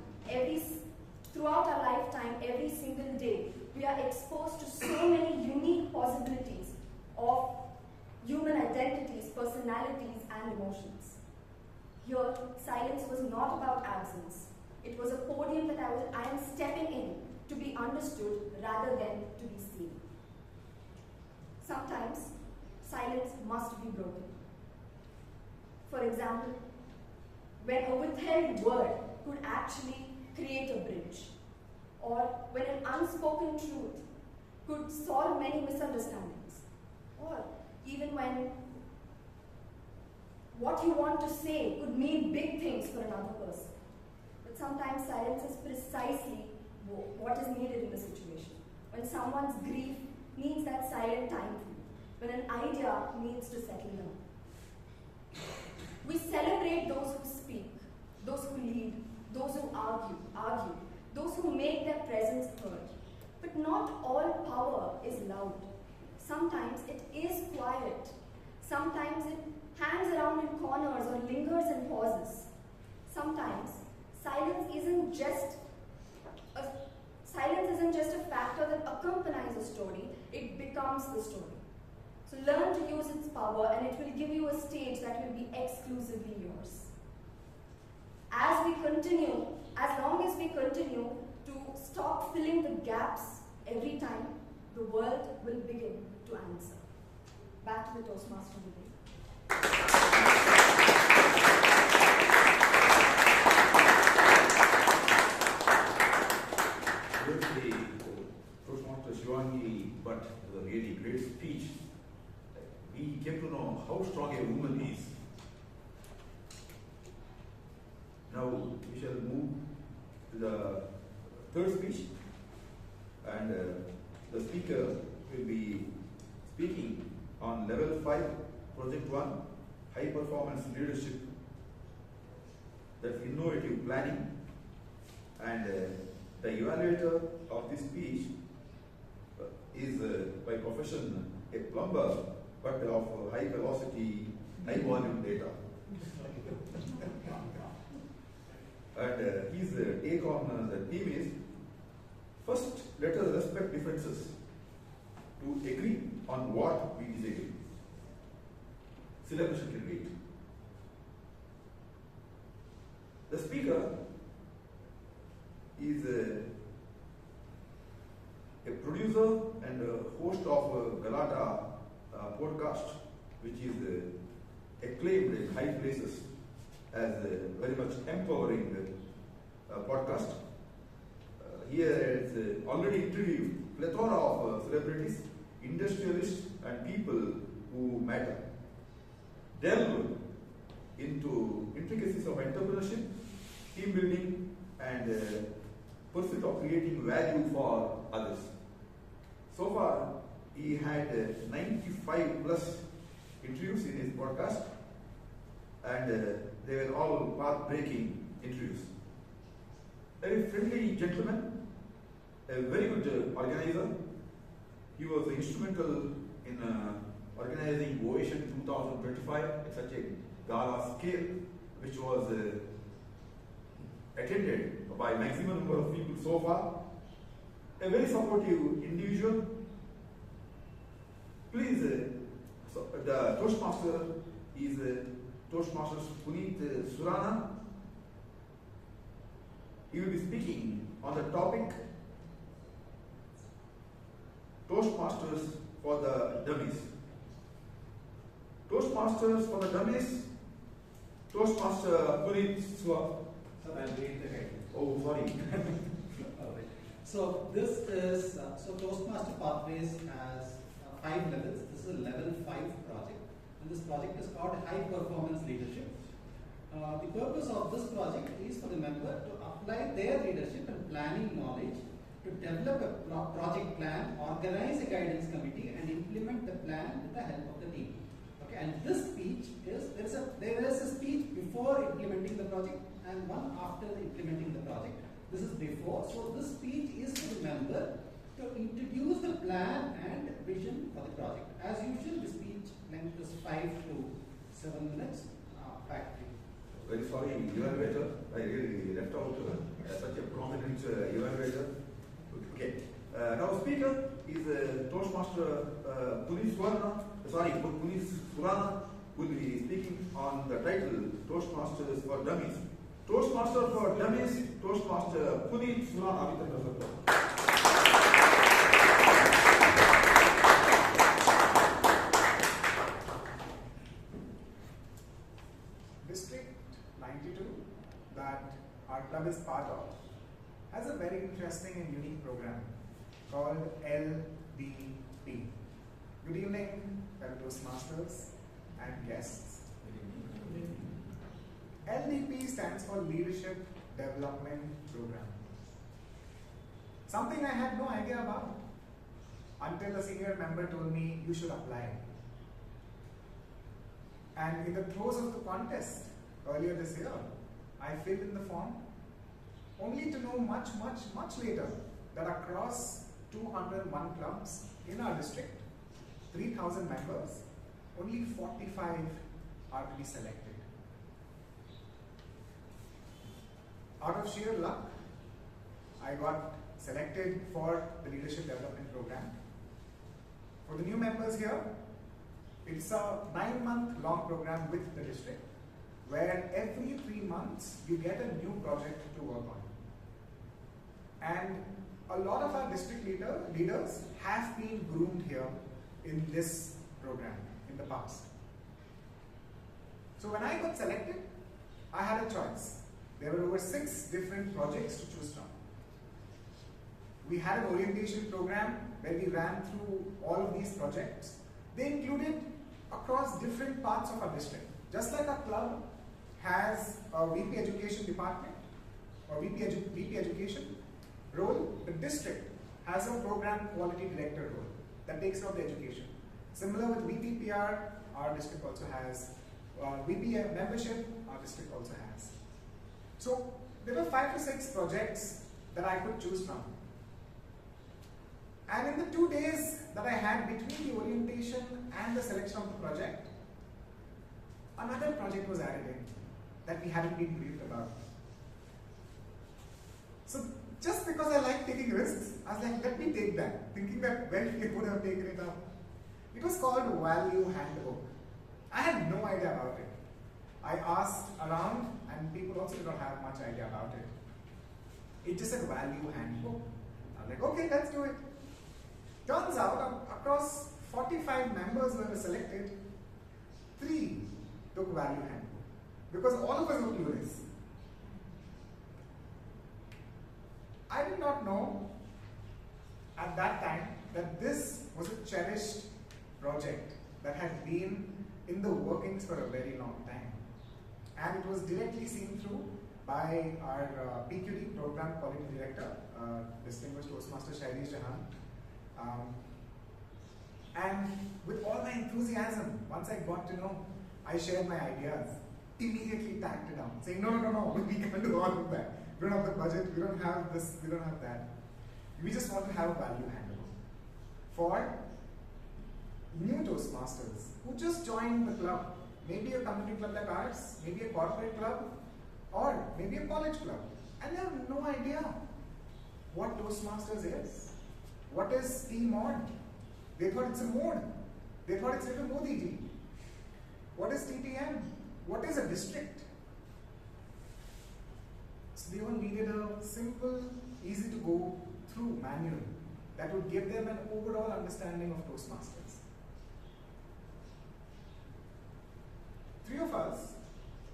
Speaker 11: throughout our lifetime, every single day, we are exposed to so many unique possibilities of human identities, personalities, and emotions. Here, silence was not about absence. It was a podium that I am stepping in to be understood rather than to be seen. Sometimes, silence must be broken. For example, when a withheld word could actually create a bridge, or when an unspoken truth could solve many misunderstandings, or even when what you want to say could mean big things for another person. But sometimes silence is precisely what is needed in the situation. When someone's grief needs that silent time, when an idea needs to settle down. We celebrate those who speak, those who lead, those who argue, those who make their presence heard. But not all power is loud. Sometimes it is quiet. Sometimes it hangs around in corners or lingers in pauses. Sometimes silence isn't just a factor that accompanies a story, it becomes the story. So learn to use its power and it will give you a stage that will be exclusively yours. As long as we continue to stop filling the gaps every time, the world will begin to answer. Back to the Toastmaster debate.
Speaker 3: Toastmaster Shivangi Bhatt was a really great speech. We came to know how strong a woman is. Now we shall move to the third speech, and the speaker will be speaking on level 5, project 1, high performance leadership, that's innovative planning, and the evaluator of this speech is by profession a plumber, but of high velocity, high volume data. And his take on the theme is, first let us respect differences to agree on what we disagree. Celebration can wait. The speaker is a producer and a host of Galata podcast, which is acclaimed in high places as a very much empowering podcast. Here it's already interviewed plethora of celebrities, industrialists, and people who matter. Delve into intricacies of entrepreneurship, team building, and pursuit of creating value for others. So far, he had 95 plus interviews in his podcast, and they were all path-breaking interviews. Very friendly gentleman, a very good organizer. He was instrumental in organizing Ovation 2025 at such a gala scale, which was attended by maximum number of people so far. A very supportive individual. Please, the Toastmaster is Toastmasters Puneeth Suraana. He will be speaking on the topic Toastmasters for the Dummies. Toastmasters for the Dummies. Toastmaster Puneeth Suraana.
Speaker 12: So I'll read the guide.
Speaker 3: Oh, sorry.
Speaker 12: Alright. So this is so Toastmaster Pathways has 5 levels. This is a level 5 project, and this project is called High Performance Leadership. The purpose of this project is for the member to apply their leadership and planning knowledge to develop a project plan, organize a guidance committee, and implement the plan with the help of the team. Okay, and this speech is there is a speech before implementing the project and one after implementing the project. This is before, so this speech is for the member to introduce the plan and vision for the project. As usual, the speech length is 5 to 7 minutes. Back to you.
Speaker 3: Very sorry, evaluator. I really left out such a prominent evaluator. Okay. Now, speaker is Toastmaster Puneeth Suraana will be speaking on the title Toastmasters for Dummies. Toastmaster for Dummies, Toastmaster Puneeth Suraana.
Speaker 13: District 92 that our club is part of has a very interesting and unique program called LDP. Good evening, fellow Toastmasters and guests. LDP stands for Leadership Development Program. Something I had no idea about until a senior member told me you should apply. And in the throes of the contest earlier this year, I filled in the form only to know much later that across 201 clubs in our district, 3,000 members, only 45 are to be selected. Out of sheer luck, I got selected for the Leadership Development Program. For the new members here, it's a 9-month long program with the district, where every 3 months you get a new project to work on. And a lot of our district leaders have been groomed here in this program in the past. So when I got selected, I had a choice. There were over 6 different projects to choose from. We had an orientation program where we ran through all of these projects. They included across different parts of our district. Just like our club has a VP Education department or VP Education role, the district has a program quality director role that takes care of the education. Similar with VP PR, our district also has. VP membership, our district also has. So there were 5 to 6 projects that I could choose from. And in the 2 days that I had between the orientation and the selection of the project, another project was added in that we hadn't been briefed about. So just because I like taking risks, I was like, let me take that, thinking that well, we would have taken it up. It was called Value Handbook. I had no idea about it. I asked around and people also did not have much idea about it. It just said Value Handbook. I was like, okay, let's do it. Turns out, across 45 members who were selected, 3 took value handbook? Because all of us were clueless. I did not know at that time that this was a cherished project that had been in the workings for a very long time. And it was directly seen through by our PQD, Program Quality Director, distinguished Toastmaster Shreya. And with all my enthusiasm, once I got to know, I shared my ideas, immediately tacked it down, saying, no, we can't do all of that. We don't have the budget, we don't have this, we don't have that. We just want to have a value handbook for new Toastmasters who just joined the club. Maybe a community club like ours, maybe a corporate club, or maybe a college club. And they have no idea what Toastmasters is. What is T-Mod? They thought it's a mode. They thought it's little Modi ji. What is TTM? What is a district? So they all needed a simple, easy to go through manual that would give them an overall understanding of Toastmasters. 3 of us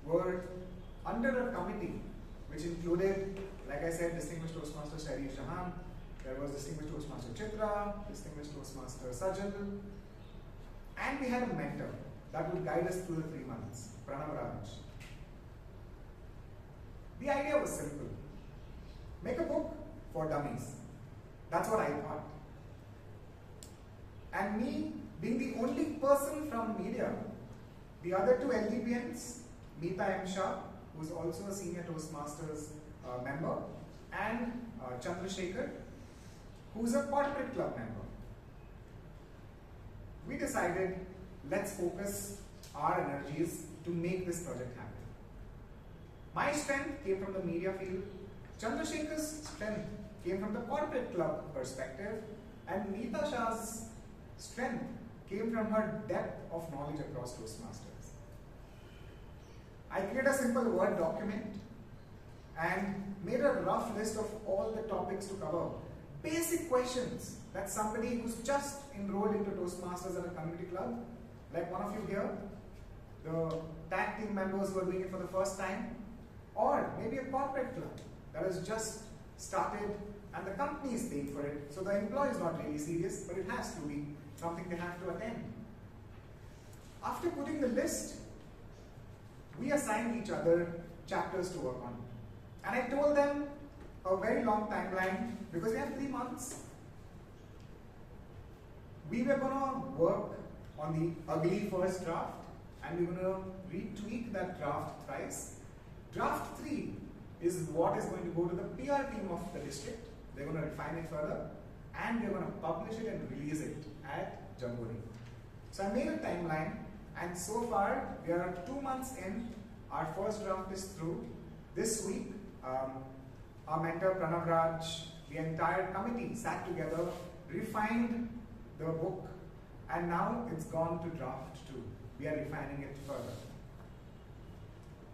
Speaker 13: were under a committee which included, like I said, distinguished Toastmaster Shreya. There was distinguished Toastmaster Chaitra, distinguished Toastmaster Sadugol, and we had a mentor that would guide us through the 3 months, Raj. The idea was simple. Make a book for dummies. That's what I thought. And me, being the only person from media, the other 2 LDPNs, Meeta M. Shah, who is also a senior Toastmasters member, and Chandrashekhar, who is a corporate club member. We decided, let's focus our energies to make this project happen. My strength came from the media field, Chandrasekhar's strength came from the corporate club perspective, and Meeta Shah's strength came from her depth of knowledge across Toastmasters. I created a simple Word document and made a rough list of all the topics to cover. Basic questions that somebody who's just enrolled into Toastmasters at a community club, like one of you here, the tag team members who are doing it for the first time, or maybe a corporate club that has just started and the company is paying for it, so the employee is not really serious, but it has to be something they have to attend. After putting the list, we assigned each other chapters to work on. And I told them a very long timeline, because we have 3 months. We were going to work on the ugly first draft, and we're going to retweak that draft thrice. Draft 3 is what is going to go to the PR team of the district. They're going to refine it further, and they're going to publish it and release it at Jamboree. So I made a timeline, and so far we are 2 months in. Our first draft is through. This week, our mentor Pranav Raj, the entire committee sat together, refined the book, and now it's gone to draft 2. We are refining it further.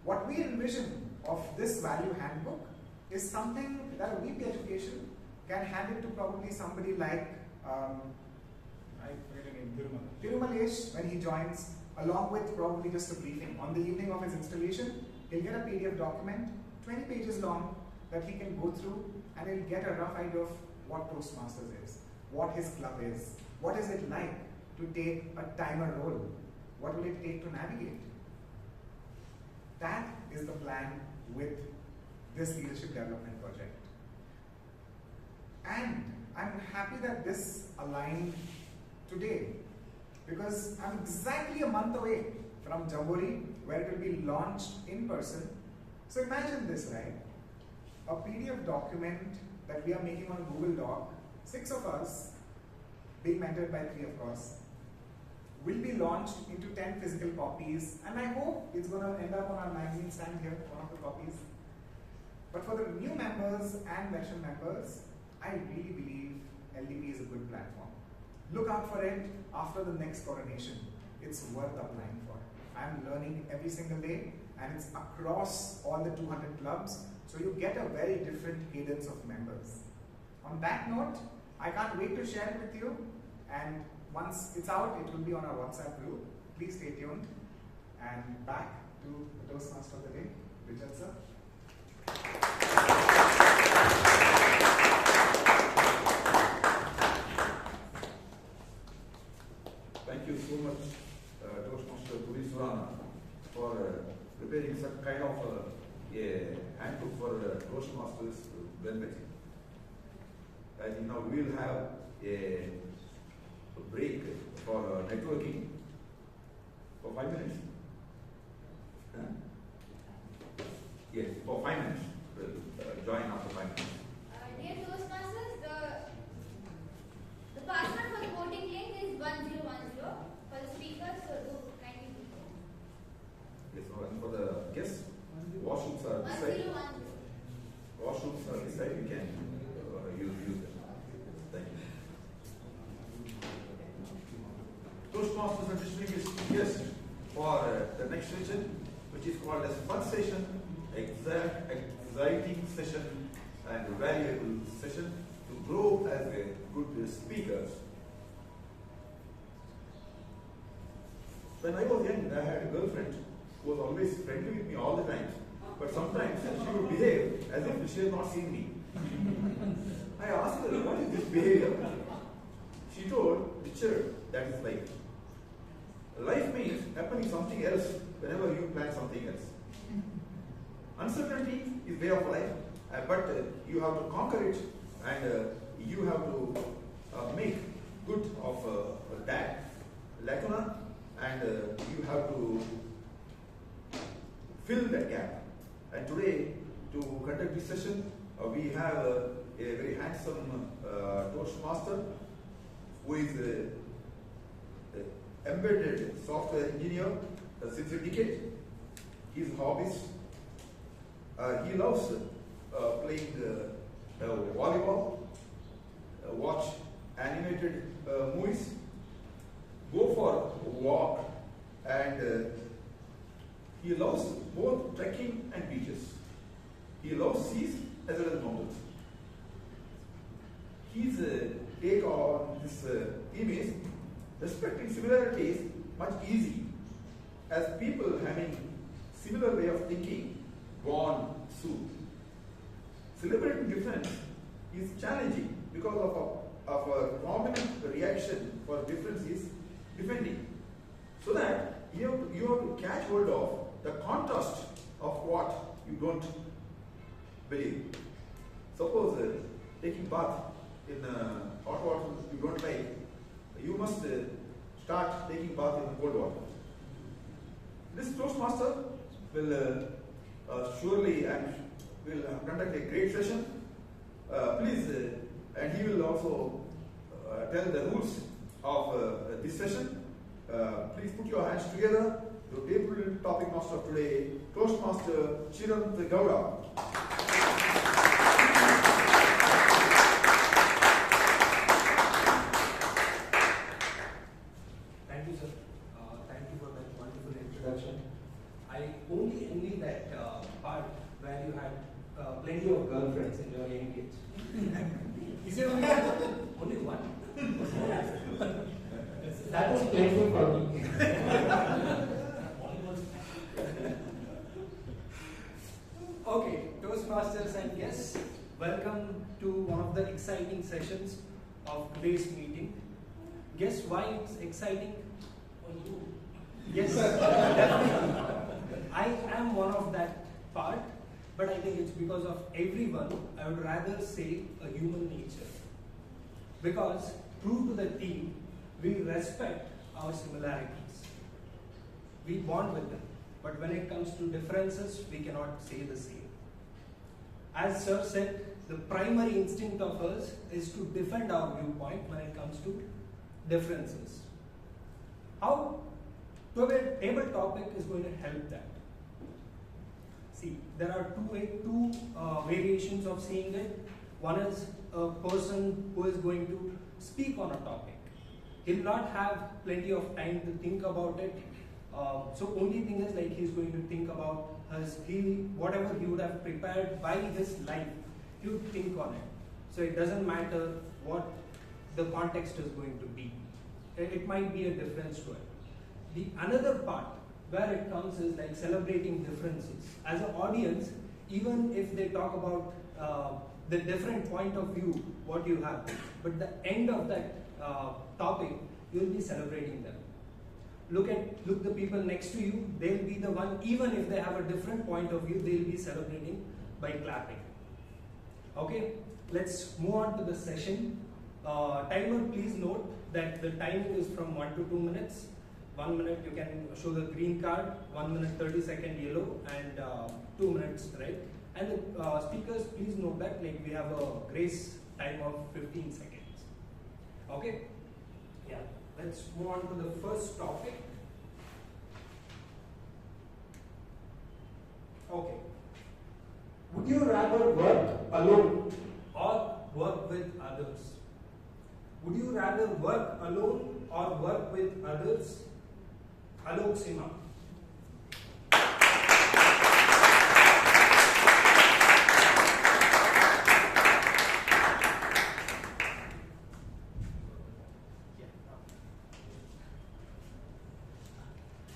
Speaker 13: What we envision of this value handbook is something that a VP Education can hand it to probably somebody like, I forget the name, Tirumalesh, when he joins, along with probably just a briefing. On the evening of his installation, he'll get a PDF document, 20 pages long, that he can go through, and he'll get a rough idea of what Toastmasters is, what his club is, what is it like to take a timer role, what will it take to navigate. That is the plan with this leadership development project. And I'm happy that this aligned today, because I'm exactly a month away from Jamboree, where it will be launched in person. So imagine this, right? A PDF document that we are making on Google Doc, 6 of us, being mentored by 3 of course, will be launched into 10 physical copies, and I hope it's going to end up on our magazine stand here, one of the copies. But for the new members and veteran members, I really believe LDP is a good platform. Look out for it after the next coronation. It's worth applying for. I'm learning every single day, and it's across all the 200 clubs, so you get a very different cadence of members. On that note, I can't wait to share it with you, and once it's out, it will be on our WhatsApp group. Please stay tuned. And back to the Toastmaster of the day, Vijay sir.
Speaker 3: Thank you so much, Toastmaster Suraana, for preparing such kind of a handbook for Toastmasters benefit. I think now we will have a break for networking for 5 minutes. Huh? Yes, for 5 minutes. We'll join after 5 minutes.
Speaker 1: Dear Toastmasters, the password for the voting link is 1010 for the speakers, so do kindly do so.
Speaker 3: Yes, and for the guests, washrooms are this side.
Speaker 1: 1010.
Speaker 3: Washrooms are this side, you can use them. Thank you. Toastmasters are distributing guests for the next session, which is called as fun session, exciting session, and valuable session to grow as a good speakers. When I was young, I had a girlfriend who was always friendly with me all the time, but sometimes she would behave as if she had not seen me. I asked her, what is this behavior? She told, Richard, that is life. Life means happening something else whenever you plan something else. Uncertainty is way of life, but you have to conquer it, and you have to make good of that lacuna, and you have to fill that gap. And today, to conduct this session, we have a very handsome Toastmaster who is embedded software engineer since a decade. His hobbies, he loves playing volleyball, watch animated movies, go for a walk, and he loves both trekking and beaches. He loves seas as well as mountains. His take on this image, respecting similarities, much easy, as people having similar way of thinking bond soon. Celebrating difference is challenging because of a prominent reaction for difference is defending. So that you have to catch hold of the contrast of what you don't believe. Suppose taking bath in hot water you don't like, you must start taking bath in cold water. This Toastmaster will surely and will conduct a great session. Please, and he will also tell the rules of this session. Please put your hands together. The table topic master of today, Toastmaster Chiranth Gowda.
Speaker 14: Thank you, sir. Thank you for that wonderful introduction. I only envy that part where you had plenty of girlfriends in your young age.
Speaker 9: Is it only one?
Speaker 14: Only one? That was painful for me. Okay, Toastmasters and guests, welcome to one of the exciting sessions of today's meeting. Guess why it's exciting? For you. Yes, definitely. I am one of that part, but I think it's because of everyone. I would rather say a human nature. Because, true to the theme, we respect our similarities. We bond with them. But when it comes to differences, we cannot say the same. As Sir said, the primary instinct of us is to defend our viewpoint when it comes to differences. How table topic is going to help that? See, there are two variations of seeing it. One is a person who is going to speak on a topic. He'll not have plenty of time to think about it. So only thing is like he's going to think about whatever he would have prepared by his life, he would think on it. So it doesn't matter what the context is going to be. It might be a difference to it. The another part where it comes is like celebrating differences. As an audience, even if they talk about the different point of view what you have, but the end of that topic, you'll be celebrating them. Look the people next to you, they'll be the one, even if they have a different point of view, they'll be celebrating by clapping. Okay, let's move on to the session. Timer, please note that the time is from 1 to 2 minutes. 1 minute you can show the green card, 1 minute 30 second yellow, and 2 minutes red. And the speakers, please note that like we have a grace time of 15 seconds. Okay? Yeah. Let's move on to the first topic. Okay. Would you rather work alone or work with others? Would you rather work alone or work with others? Alok, Simha.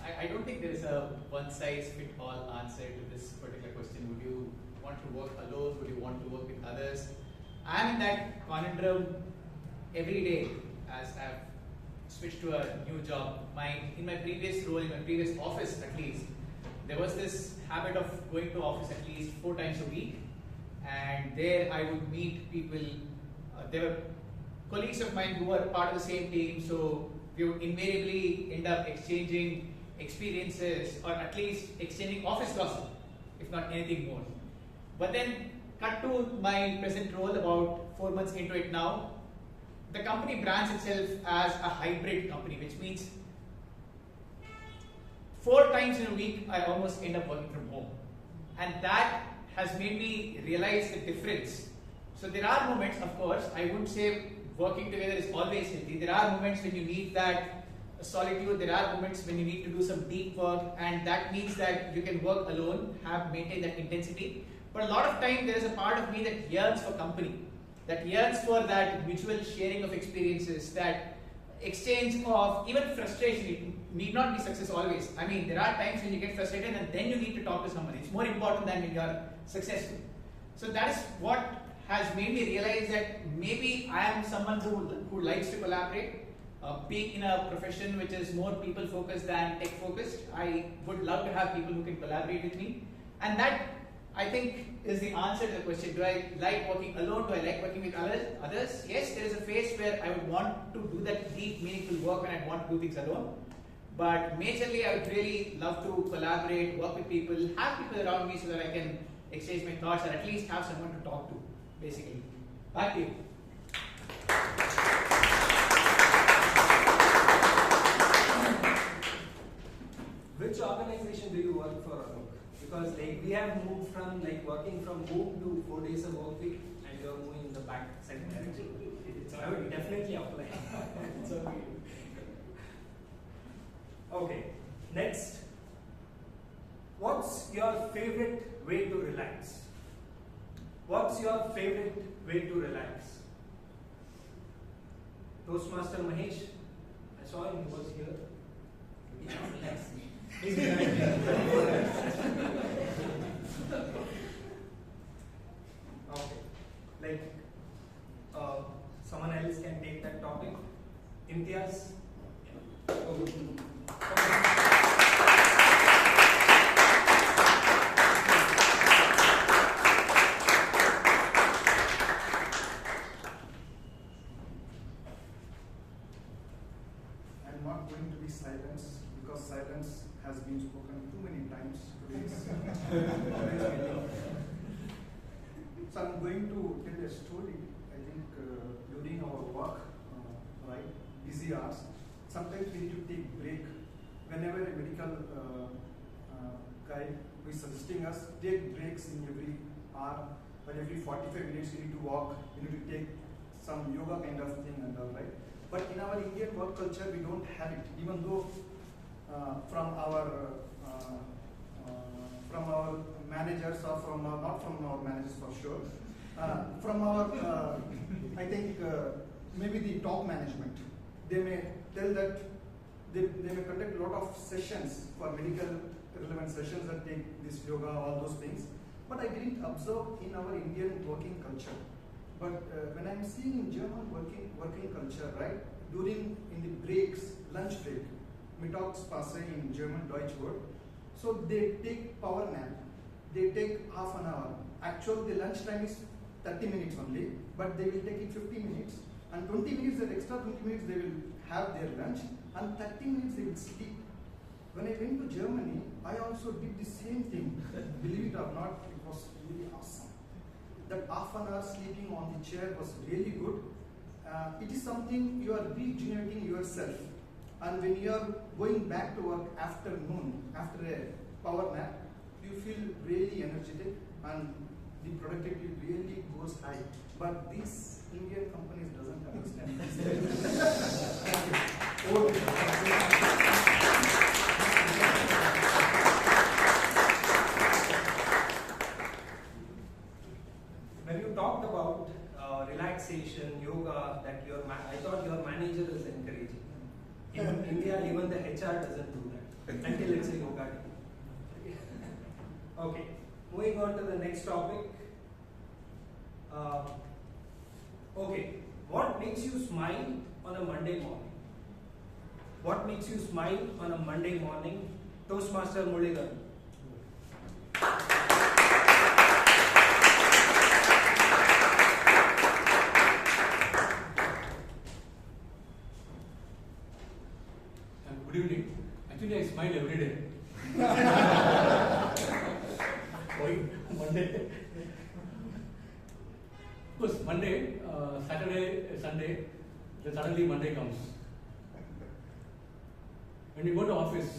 Speaker 15: I don't think there is a one-size-fits-all answer to this particular question. Would you want to work alone? Would you want to work with others? I'm in that conundrum every day as I've switched to a new job. In my previous role, in my previous office at least, there was this habit of going to office at least 4 times a week, and there I would meet people. There were colleagues of mine who were part of the same team, so we would invariably end up exchanging experiences or at least exchanging office gossip, if not anything more. But then, cut to my present role about 4 months into it now, the company brands itself as a hybrid company, which means 4 times in a week I almost end up working from home. And that has made me realize the difference. So there are moments, of course, I wouldn't say working together is always healthy. There are moments when you need that solitude, there are moments when you need to do some deep work, and that means that you can work alone, maintain that intensity. But a lot of time there is a part of me that yearns for company, that yearns for that mutual sharing of experiences, that exchange of even frustration. It need not be success always. I mean, there are times when you get frustrated and then you need to talk to someone. It's more important than when you are successful. So that is what has made me realize that maybe I am someone who likes to collaborate. Being in a profession which is more people focused than tech focused, I would love to have people who can collaborate with me. And that, I think, is the answer to the question. Do I like working alone? Do I like working with others? Yes, there is a phase where I would want to do that deep, meaningful work and I'd want to do things alone. But majorly, I would really love to collaborate, work with people, have people around me so that I can exchange my thoughts or at least have someone to talk to, basically. Back to you.
Speaker 14: Which organization do you work for, Alok? Because like we have moved from like working from home to 4 days a work week, and you are moving in the back second direction. I would definitely apply. It's okay. Okay, next. What's your favorite way to relax? What's your favorite way to relax? Toastmaster Mahesh, I saw him, he was here. He now relaxed. He's okay. Like, someone else can take that topic. Imtiaz? Oh.
Speaker 13: I'm not going to be silenced because silence has been spoken too many times today. So I'm going to tell a story. I think during our work, right, busy hours, sometimes we need to take break. Whenever a medical guy who is suggesting us take breaks in every hour or every 45 minutes, you need to walk, you need to take some yoga kind of thing and all, right? But in our Indian work culture, we don't have it, even though from our managers or from our, not from our managers for sure, from our I think maybe the top management, they may tell that
Speaker 16: they may conduct a lot of sessions for medical relevant sessions that take this yoga, all those things. But I didn't observe in our Indian working culture. But when I'm seeing in German working culture, right, in the breaks, lunch break, Mittagspause in German Deutsch word, so they take power nap, they take half an hour. Actually, the lunch time is 30 minutes only, but they will take it 50 minutes, and 20 minutes, that extra 20 minutes, they will have their lunch, and 30 minutes they will sleep. When I went to Germany, I also did the same thing. Believe it or not, it was really awesome. That half an hour sleeping on the chair was really good. It is something you are regenerating yourself. And when you are going back to work after noon, after a power nap, you feel really energetic and the productivity really goes high. But these Indian companies doesn't understand this. Thank you. Over to you.
Speaker 14: When you talked about relaxation, yoga, that I thought your manager is encouraging. In India, even the HR doesn't do that until it's a yoga day. Okay, moving on to the next topic. Okay, what makes you smile on a Monday morning? What makes you smile on a Monday morning? Toastmaster Muralidharan.
Speaker 17: Good evening. Actually, I smile every day. Why Monday? Because Monday, Saturday, Sunday, then suddenly Monday comes. When you go to office,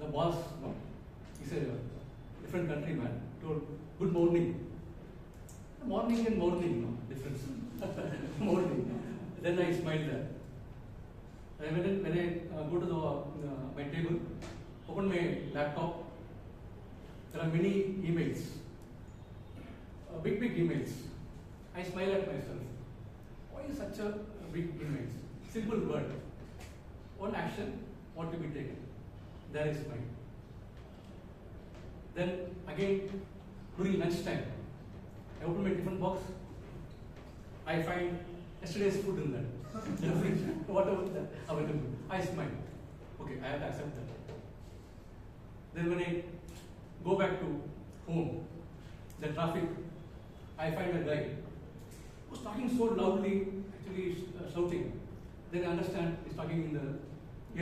Speaker 17: the boss, no, he's a different countryman, told good morning. Morning and morning, no difference. Morning. Then I smile there. And when I go to my table, open my laptop, there are many emails, big emails. I smile at myself. Why is such a big emails? Simple word. One action, what to be taken. There is mine. Then again, during lunchtime, I open my tiffin box. I find yesterday's food in there. Whatever is available. I smile. Okay, I have to accept that. Then when I go back to home, the traffic, I find a guy who's talking so loudly, actually shouting. Then I understand he's talking in the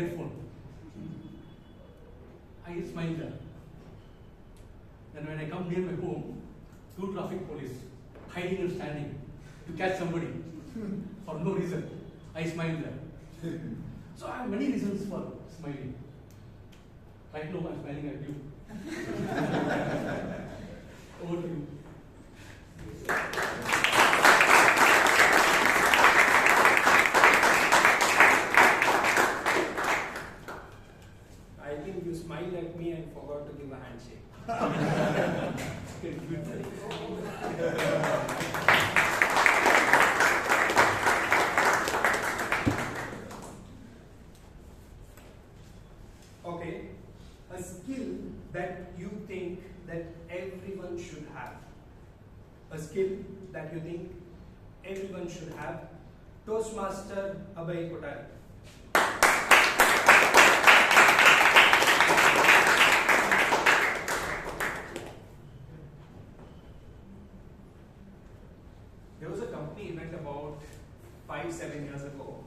Speaker 17: earphone. I smile there. Then when I come near my home, 2 traffic police hiding and standing to catch somebody for no reason. I smile there. So I have many reasons for smiling. Right now I'm smiling at you. Over to you.
Speaker 14: I think you smiled at me and forgot to give a handshake. Okay, a skill that you think that everyone should have. A skill that you think everyone should have. Toastmaster Abhay Kothari.
Speaker 18: There was a company event about 5-7 years ago,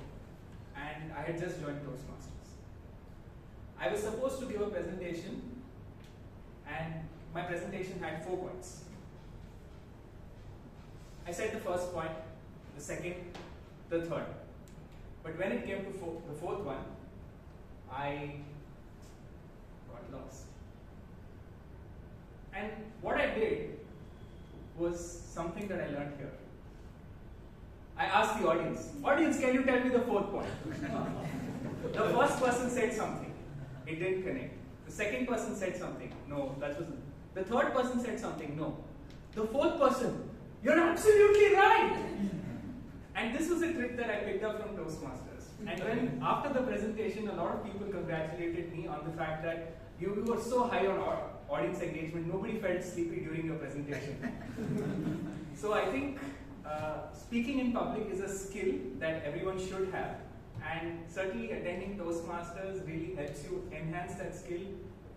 Speaker 18: and I had just joined Toastmasters. I was supposed to give a presentation, and my presentation had 4 points. I said the first point, the second, the third. But when it came to the fourth one, I got lost. And what I did was something that I learned here. I asked the audience, can you tell me the 4th point? The first person said something. It didn't connect. The second person said something. No, that wasn't. The third person said something. No. The 4th person, you're absolutely right. And this was a trick that I picked up from Toastmasters. And when after the presentation, a lot of people congratulated me on the fact that you were so high on audience engagement, nobody felt sleepy during your presentation. So I think speaking in public is a skill that everyone should have, and certainly attending Toastmasters really helps you enhance that skill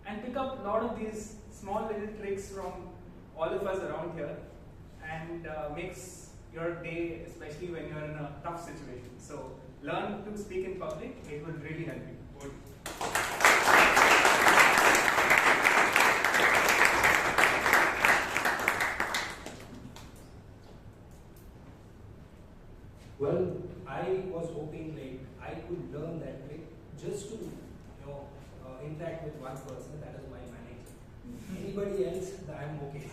Speaker 18: and pick up a lot of these small little tricks from all of us around here, and makes your day, especially when you're in a tough situation. So learn to speak in public, it will really help you. Good.
Speaker 14: Well, I was hoping like I could learn that trick just to interact with one person, that is my manager. Anybody else, I'm okay.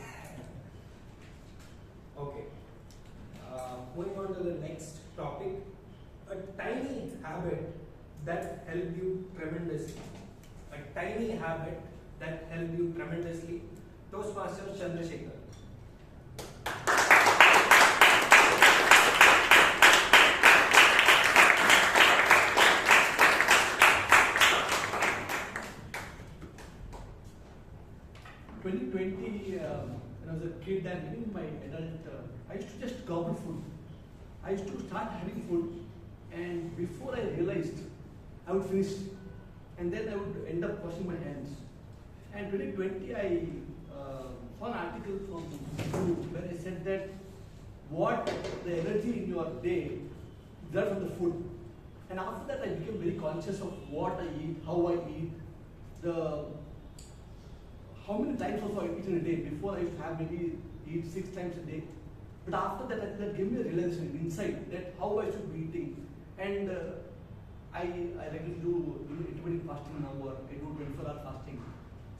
Speaker 14: Okay. Moving on to the next topic, a tiny habit that helped you tremendously. A tiny habit that helped you tremendously. Toastmaster Chandrashekhar.
Speaker 17: When I was a kid and even my adult, I used to just gobble food. I used to start having food, and before I realized, I would finish, and then I would end up washing my hands. And 2020, I saw an article from you where it said that what the energy in your day is that from the food. And after that, I became very conscious of what I eat, how I eat, how many times also I eat in a day. Before I used to have maybe eat 6 times a day. But after that, that gave me a realization, an insight that how I should be eating. And I regularly do intermittent fasting now, or I do 24-hour fasting.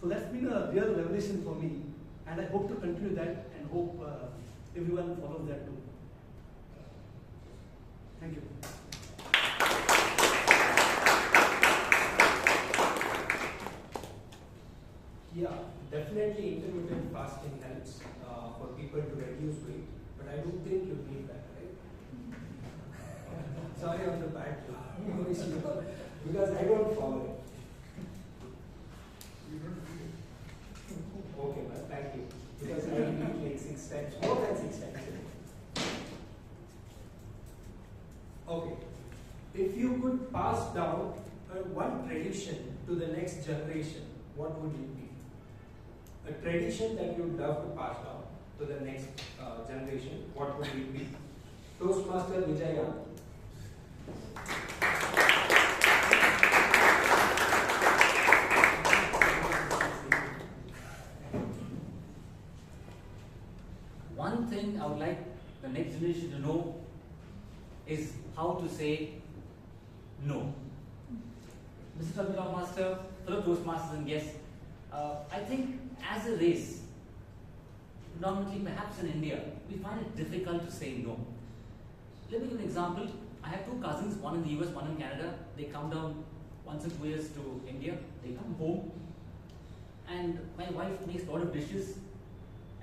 Speaker 17: So that's been a real revelation for me. And I hope to continue that and hope everyone follows that too. Thank you.
Speaker 14: Yeah, definitely intermittent fasting helps for people to reduce weight, but I don't think you need that, right? Sorry on the bad because I don't follow it. Okay, but thank you. Because I eat like 6 times, more than 6 times a day. Okay, if you could pass down one tradition to the next generation, what would it be? A tradition that you'd love to pass down to the next generation, what would it be? Toastmaster Vijay.
Speaker 19: One thing I would like the next generation to know is how to say no. Mr. Toastmaster, fellow Toastmasters and guests, I think as a race, predominantly perhaps in India, we find it difficult to say no. Let me give an example. I have 2 cousins, one in the US, one in Canada. They come down once in 2 years to India. They come home, and my wife makes a lot of dishes.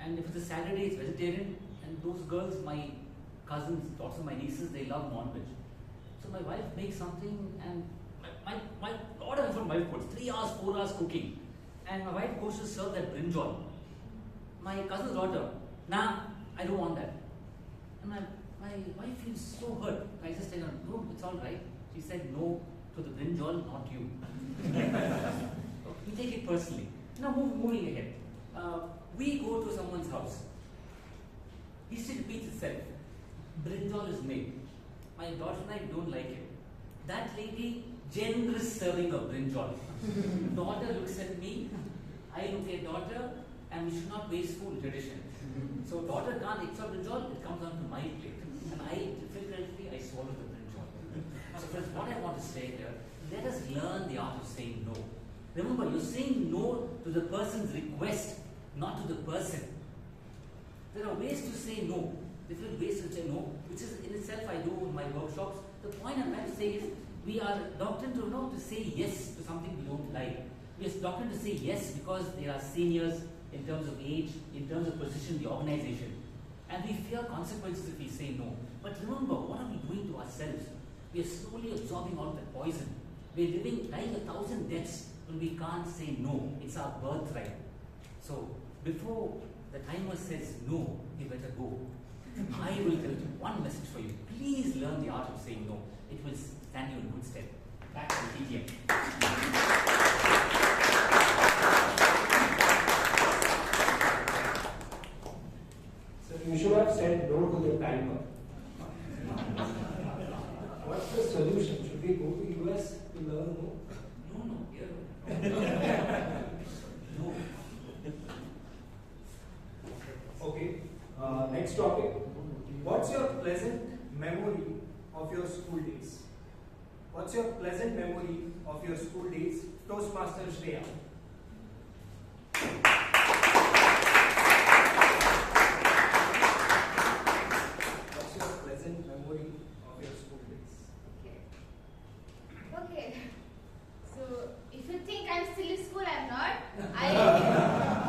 Speaker 19: And if it's a Saturday, it's vegetarian. And those girls, my cousins, daughters, my nieces, they love non-veg. So my wife makes something, and my lot of effort, my wife puts 3 hours, 4 hours cooking. And my wife goes to serve that brinjal. My cousin's daughter, nah, I don't want that. And my wife feels so hurt. I just tell her, no, it's all right. She said no to the brinjal, not you. We take it personally. Now moving ahead. We go to someone's house. History repeats itself. Brinjal is made. My daughter and I don't like it. That lady, generous serving of brinjal. Daughter looks at me, I look at daughter, and we should not waste food, tradition. So daughter can't accept brinjal, it comes onto my plate. And I, difficultly, I swallow the brinjal. So friends, what I want to say here, let us learn the art of saying no. Remember, you're saying no to the person's request, not to the person. There are ways to say no, different ways to say no, which is in itself I do in my workshops. The point I'm trying to say is, we are doctrined to know to say yes to something we don't like. We are doctrined to say yes because they are seniors in terms of age, in terms of position in the organization. And we fear consequences if we say no. But remember, what are we doing to ourselves? We are slowly absorbing all that poison. We are living like 1,000 deaths when we can't say no. It's our birthright. So before the timer says no, you better go. I will tell you one message for you. Please learn the art of saying no. It will stand you in good stead. Back to Vijay.
Speaker 14: So you should have said no to the timer. What's the solution? Should we go to US to learn no?
Speaker 19: No, yeah. No.
Speaker 14: Okay. Next topic. What's your pleasant memory of your school days? What's your pleasant memory of your school days? Toastmaster Shreya. What's your pleasant memory of your school days?
Speaker 1: Okay. So, if you think I'm still in school, I'm not. I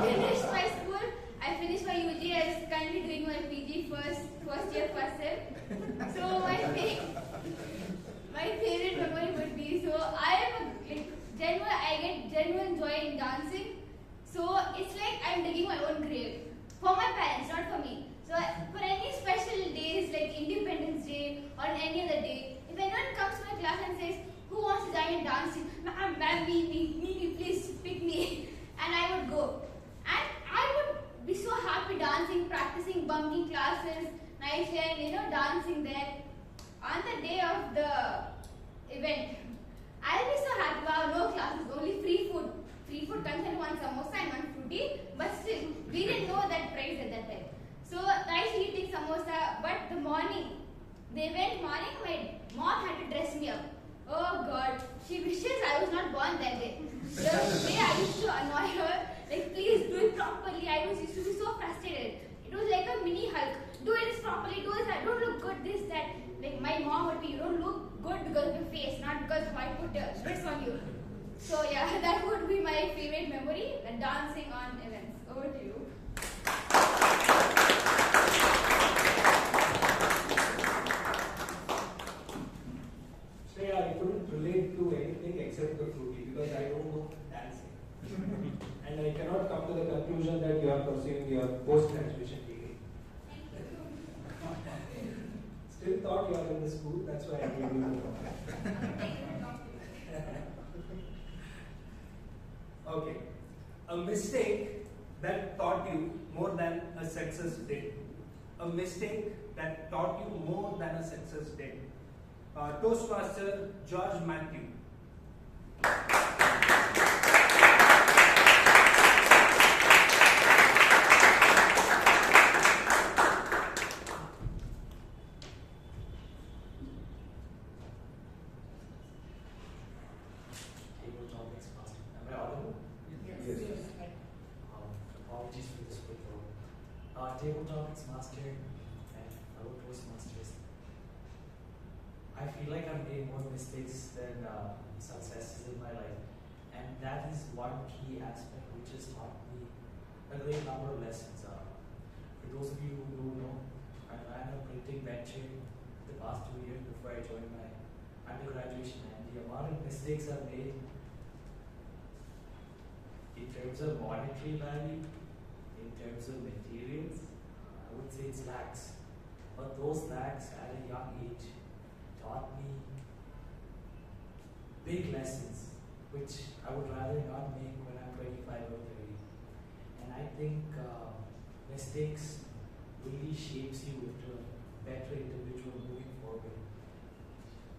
Speaker 1: finished my school. I finished my UG. I was currently doing my PG first year, first sem. So, my favorite memory would be, so I get genuine joy in dancing. So, it's like I'm digging my own grave. For my parents, not for me. So, for any special days like Independence Day or any other day, if anyone comes to my class and says, who wants to join in dancing? Ma'am, me, please pick me. And I would go. And I would be so happy dancing, practicing, bunking classes, nicely, and dancing there. On the day of the event, I'll be so happy. Wow, no classes, only free food. Free food contained one samosa and one fruity, but still, we didn't know that price at that time. So, nicely eating samosa, but the event morning, my mom had to dress me up. Oh God, she wishes I was not born that day. The way I used to annoy her, like please do it properly. I used to be so frustrated. It was like a mini Hulk. Do it properly, do this, I don't look good, this, that. Like my mom would be, you don't look good because of your face, not because I put stress on you. So yeah, that would be my favorite memory, dancing on events. Over to you.
Speaker 14: Shreya, I couldn't relate to anything except the fruity because I don't know dancing. And I cannot come to the conclusion that you are pursuing your post-graduation degree. Still thought you are in the school, that's why I gave you the comment. Okay. A mistake that taught you more than a success did. A mistake that taught you more than a success did. Toastmaster George Matthew.
Speaker 20: Am I audible? Yes. Apologies for this quick roll. Tabletop Master and fellow Toastmasters. I feel like I've made more mistakes than successes in my life, and that is one key aspect which has taught me a great number of lessons. For those of you who don't know, I ran a printing venture the past 2 years before I joined my undergraduation, and the amount of mistakes I've made in terms of monetary value, in terms of materials, I would say it's lakhs. But those lakhs at a young age taught me big lessons, which I would rather not make when I'm 25 or 30. And I think mistakes really shapes you into a better individual moving forward.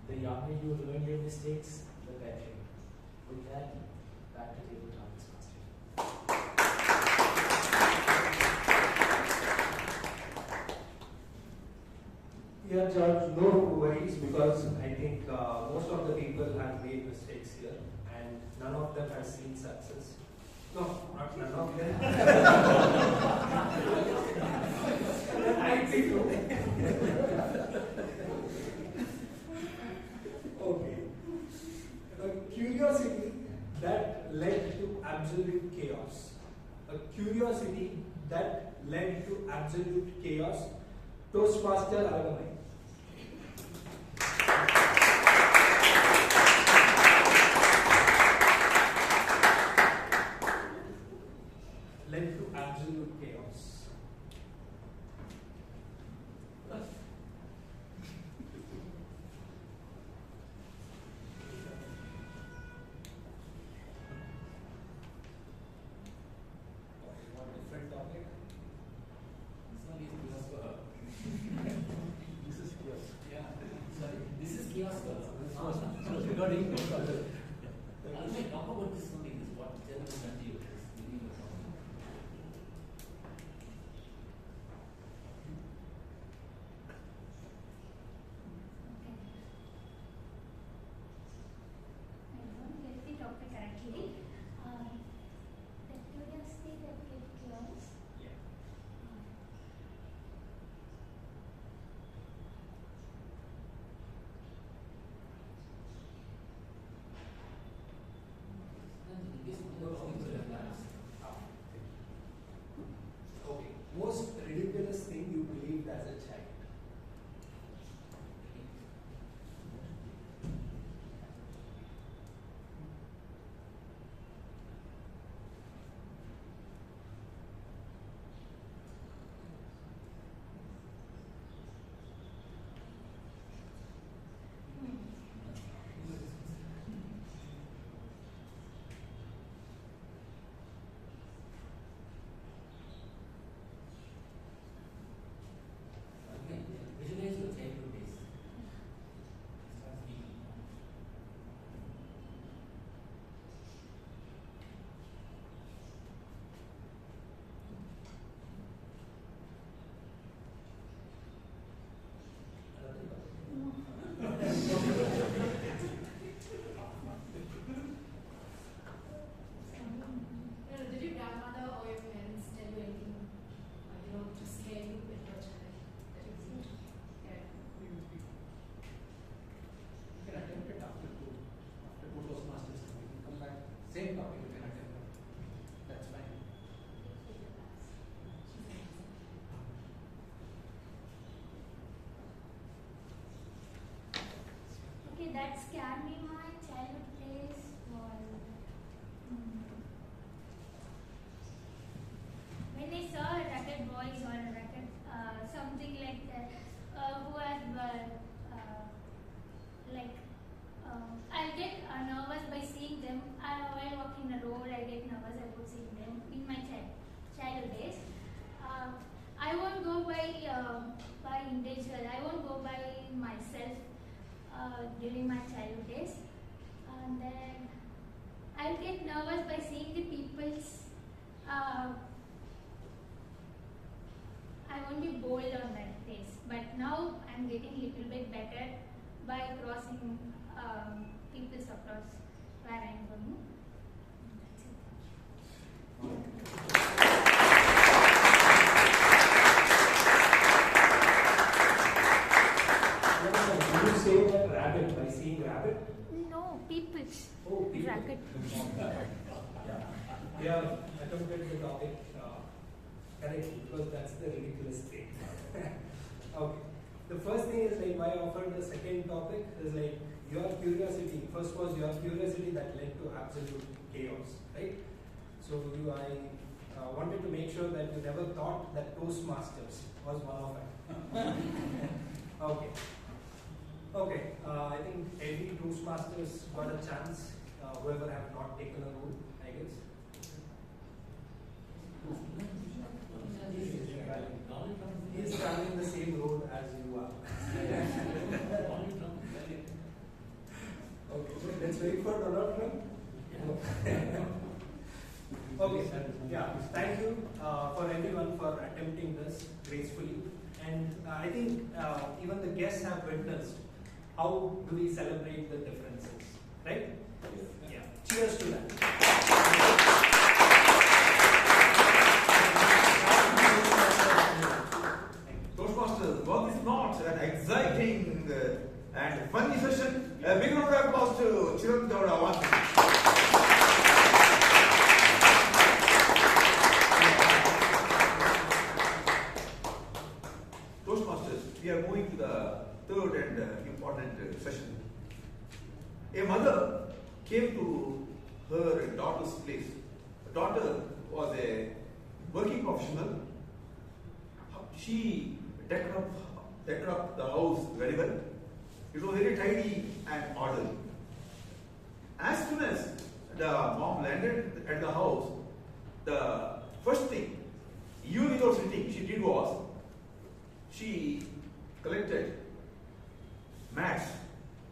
Speaker 20: The younger you learn your mistakes, the better. With that, back to tabletop Toastmasters.
Speaker 14: Yeah, George, no worries because I think most of the people have made mistakes here and none of them have seen success. No, not none of them. I think so. Okay. A curiosity that led to absolute chaos. A curiosity that led to absolute chaos. Toastmaster Alagammai.
Speaker 17: Regarding Alok, talk about this only. This is what Chaitra has done to you.
Speaker 5: I don't get the topic correctly. The curiosity that gives cures.
Speaker 14: Okay. Most ridiculous thing you believed as a child.
Speaker 17: Visualize your childhood days. Start speaking.
Speaker 4: Did your grandmother or your parents tell you anything, to scare you when you were a child? That you didn't? Yeah.
Speaker 12: You can attempt it after two Toastmasters. You can come back. Same topic you can attempt. That's fine.
Speaker 5: Okay, that scared me. My childhood days was when I saw racket boys or racket something like that who are I'll get nervous by seeing them while walking the road. I get nervous about seeing them in my childhood days. I won't go by individual. I won't go by myself during my childhood days. And then I'll get nervous by seeing the people's. I won't be bold on that days. But now I'm getting a little bit better by crossing people's across where I'm going.
Speaker 14: Did you say that rabbit by seeing rabbit?
Speaker 5: No, people's.
Speaker 14: Oh, people.
Speaker 5: Racket.
Speaker 14: Yeah. We have attempted the topic correctly because that's the ridiculous thing. Okay. The first thing is like why I offered the second topic is like your curiosity. First was your curiosity that led to absolute chaos, right? So I wanted to make sure that you never thought that Toastmasters was one of them. Okay. Okay. I think every Toastmasters got a chance. Whoever have not taken a role, I guess. He is traveling the same road as you are. Okay, so let's wait for Donald Trump. Okay, yeah, thank you for everyone for attempting this gracefully. And I think even the guests have witnessed how do we celebrate the differences, right? Yeah. Cheers to that.
Speaker 3: Toastmasters, was this not an exciting and funny session? A big round of applause to Chiranth. Toastmasters, we are moving to the third and important session. A mother came to her daughter's place. The daughter was a working professional. She decked up the house very well. It was very tidy and orderly. As soon as the mom landed at the house, the first thing, even without sitting, she did was she collected mats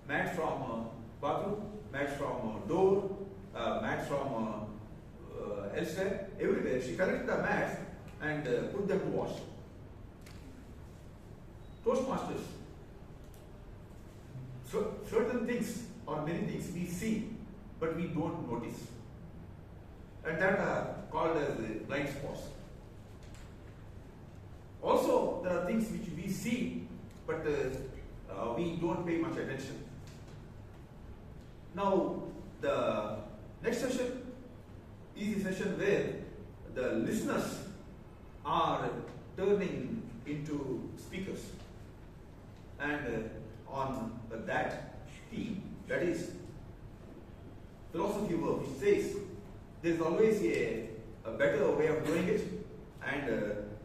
Speaker 3: mats from bathroom, mats from door, mats from elsewhere, everywhere. She collected the mats and put them to wash. Toastmasters. So certain things or many things we see, but we don't notice. And that are called as blind spots. Also, there are things which we see, but we don't pay much attention. Now, the next session is a session where the listeners are turning into speakers. And on that theme, that is philosophy work, which says there is always a better way of doing it. And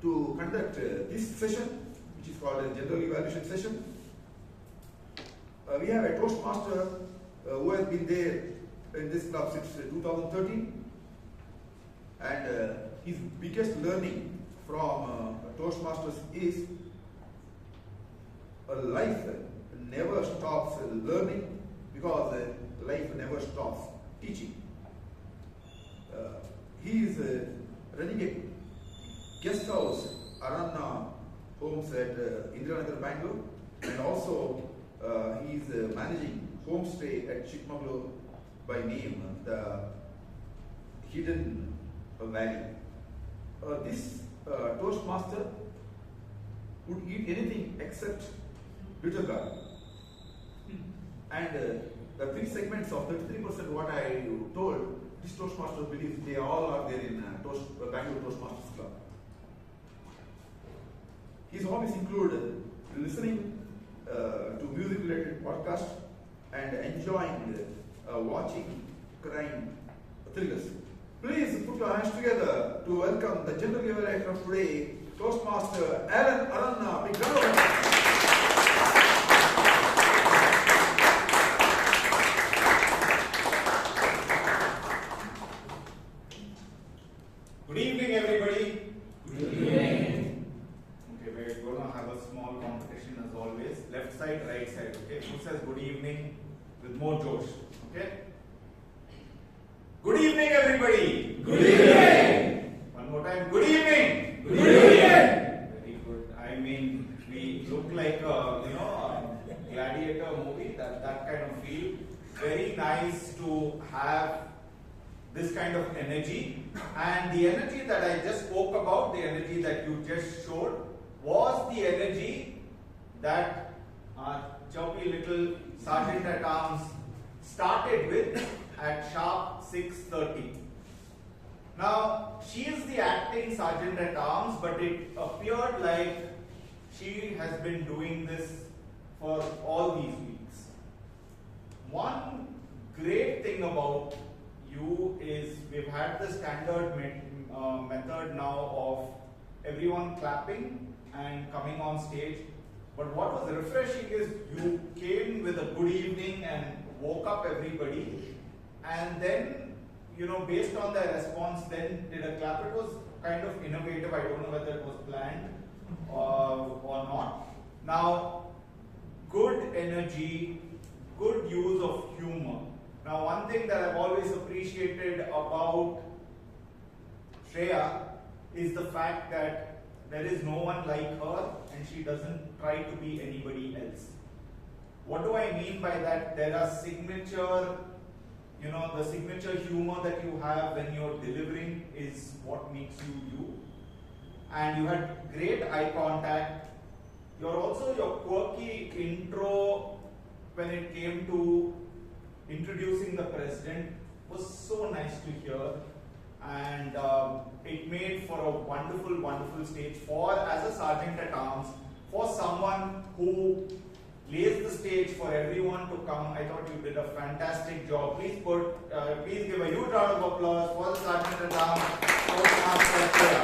Speaker 3: to conduct this session, which is called a general evaluation session, we have a Toastmaster who has been there in this club since 2013. And his biggest learning from Toastmasters is life never stops learning, because life never stops teaching. He is running a guest house, Aranha homes at Indiranagar, Bangalore, and also he is managing homestay at Chikmagalur by name the Hidden Valley. This Toastmaster would eat anything except bitter gourd. And the 3 segments of 33% what I told, this Toastmaster believes they all are there in Bangalore Toastmasters Club. His hobbies include listening to music related podcasts and enjoying watching crime thrillers. Please put your hands together to welcome the general evaluator of today, Toastmaster Aranha. Big round of applause.
Speaker 6: Good evening, everybody. Good evening. Okay, we're going to have a small competition as always. Left side, right side. Okay, who says good evening with more josh? Okay. Good evening, everybody. Good evening. One more time. Good evening. Good evening. Very good. I mean, we look like a gladiator movie. That kind of feel. Very nice to have this kind of energy, and the energy that I just spoke about, the energy that you just showed, was the energy that our chubby little Sergeant at Arms started with at sharp 6:30. Now, she is the acting Sergeant at Arms, but it appeared like she has been doing this for all these weeks. One great thing about you is we've had the standard method now of everyone clapping and coming on stage, but what was refreshing is you came with a good evening and woke up everybody, and then based on their response then did a clap. It was kind of innovative. I don't know whether it was planned or not. Now, good energy, good use of humor. Now, one thing that I've always appreciated about Shreya is the fact that there is no one like her and she doesn't try to be anybody else. What do I mean by that? There are signature, the signature humor that you have when you're delivering is what makes you you. And you had great eye contact. Your quirky intro when it came to introducing the president was so nice to hear, and it made for a wonderful, wonderful stage as a Sergeant at Arms, for someone who lays the stage for everyone to come. I thought you did a fantastic job. Please give a huge round of applause for the Sergeant at Arms, Toastmaster Shreya.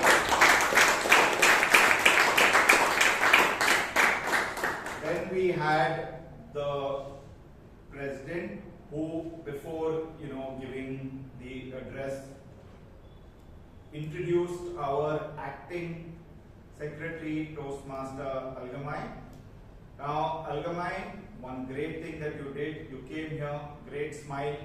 Speaker 6: Then we had the president, who, before giving the address, introduced our acting secretary, Toastmaster Alagammai. Now, Alagammai,
Speaker 3: one great thing that you did. You came here, great smile,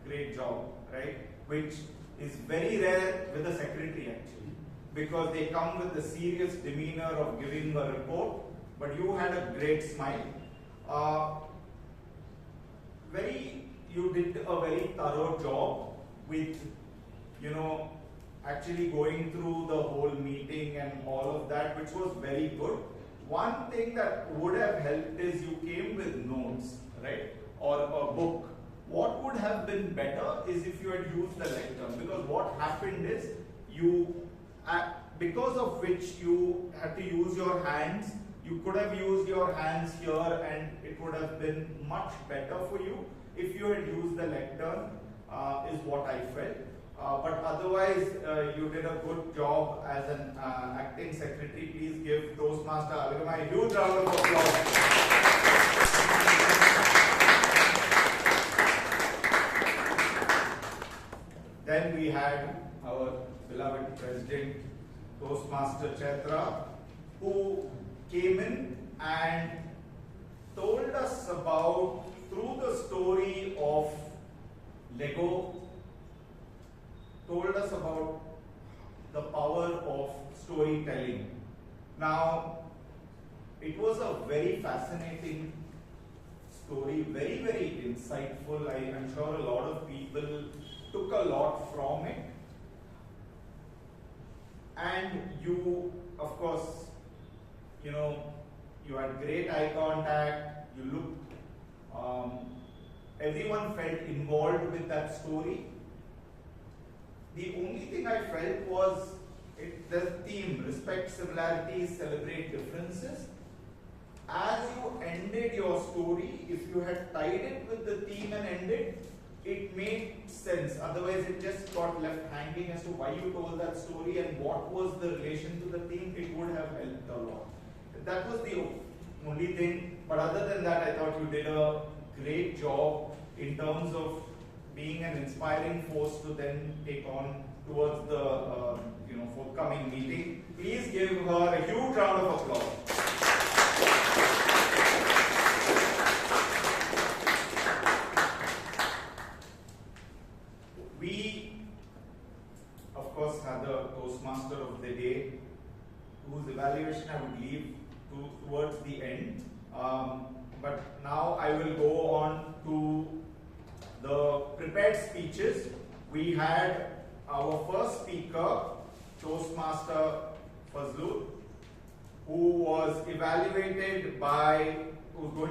Speaker 3: great job, right? Which is very rare with a secretary actually, because they come with the serious demeanor of giving a report, but you had a great smile. You did a very thorough job with, actually going through the whole meeting and all of that, which was very good. One thing that would have helped is you came with notes, right? Or a book. What would have been better is if you had used the lectern, because what happened is because of which you had to use your hands. You could have used your hands here and it would have been much better for you if you had used the lectern, is what I felt. But otherwise, you did a good job as an acting secretary. Please give Toastmaster Alagammai a huge round of applause. Then we had our beloved president, Toastmaster Chaitra, who came in and told us about, through the story of Lego, told us about the power of storytelling. Now, it was a very fascinating story, very, very insightful. I'm sure a lot of people took a lot from it. And you, of course, you had great eye contact, you looked, everyone felt involved with that story. The only thing I felt was the theme, respect similarities, celebrate differences. As you ended your story, if you had tied it with the theme and ended, it made sense. Otherwise, it just got left hanging as to why you told that story and what was the relation to the theme. It would have helped a lot. That was the only thing. But other than that, I thought you did a great job in terms of being an inspiring force to then take on towards the forthcoming meeting. Please give her a huge round of applause. We, of course, had the Toastmaster of the day, whose evaluation I would leave towards the end. But now I will go on to the prepared speeches. We had our first speaker, Toastmaster Fazlur, who was going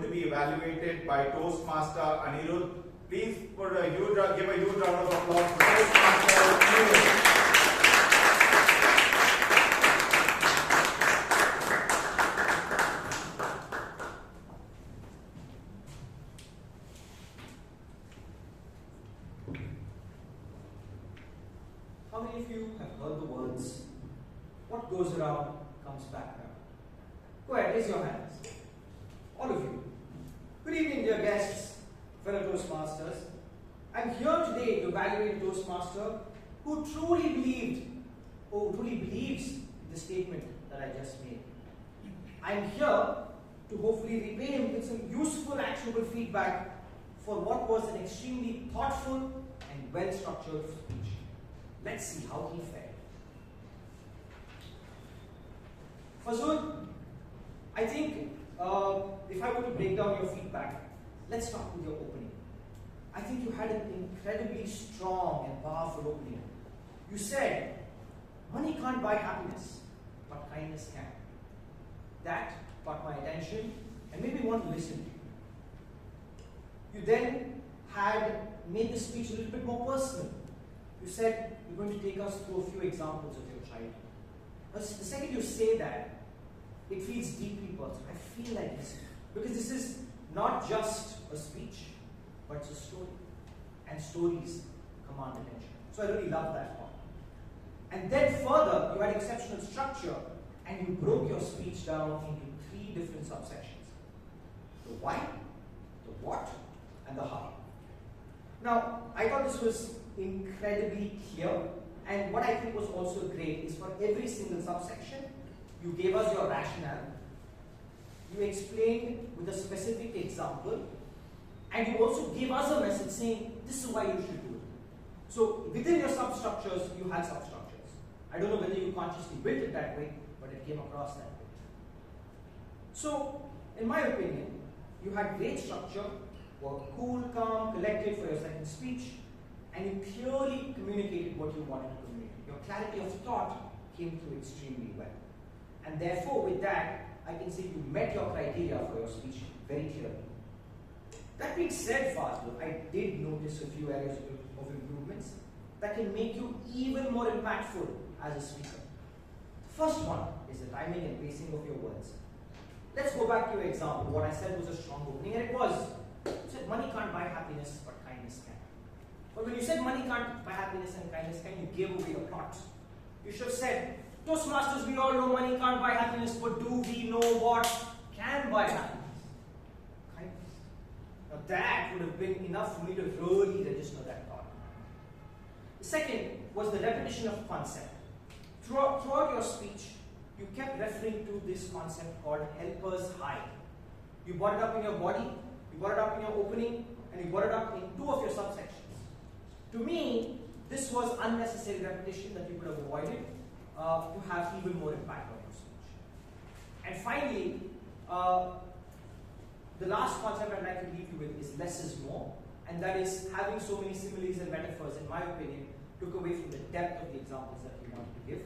Speaker 3: to be evaluated by Toastmaster Anirudh. Please give a huge round of applause for Toastmaster Anirudh.
Speaker 8: How many of you have heard the words, what goes around comes back around? Go ahead, raise your hands. All of you. Good evening, dear guests, fellow Toastmasters. I'm here today to evaluate a Toastmaster who truly believes the statement that I just made. I'm here to hopefully repay him with some useful, actionable feedback for what was an extremely thoughtful and well-structured speech. Let's see how he fared. Fazlur, I think if I were to break down your feedback, let's start with your opening. I think you had an incredibly strong and powerful opening. You said, money can't buy happiness, but kindness can. That caught my attention and made me want to listen to you. You then had made the speech a little bit more personal. You said you're going to take us through a few examples of your childhood. But the second you say that, it feels deeply personal. I feel like this, because this is not just a speech, but it's a story. And stories command attention. So I really love that part. And then further, you had exceptional structure, and you broke your speech down into 3 different subsections. The why, the what, and the how. Now, I thought this was incredibly clear, and what I think was also great is for every single subsection, you gave us your rationale, you explained with a specific example, and you also gave us a message saying, this is why you should do it. So within your substructures, you had substructures. I don't know whether you consciously built it that way, but it came across that way. So, in my opinion, you had great structure, were cool, calm, collected for your second speech, and you clearly communicated what you wanted to communicate. Your clarity of thought came through extremely well. And therefore, with that, I can say you met your criteria for your speech very clearly. That being said, Fazlur, I did notice a few areas of improvements that can make you even more impactful as a speaker. The first one is the timing and pacing of your words. Let's go back to your example. What I said was a strong opening, and it was. You said money can't buy happiness, but kindness can. But when you said money can't buy happiness and kindness can, you gave away your plot. You should have said, Toastmasters, we all know money can't buy happiness, but do we know what can buy happiness? Kindness. Now that would have been enough for me to really register that thought. The second was the repetition of concept. Throughout your speech, you kept referring to this concept called helper's high. You brought it up in your body, you brought it up in your opening, and you brought it up in 2 of your subsections. To me, this was unnecessary repetition that you could have avoided to have even more impact on your speech. And finally, the last concept I'd like to leave you with is less is more, and that is having so many similes and metaphors, in my opinion, took away from the depth of the examples that you wanted to give.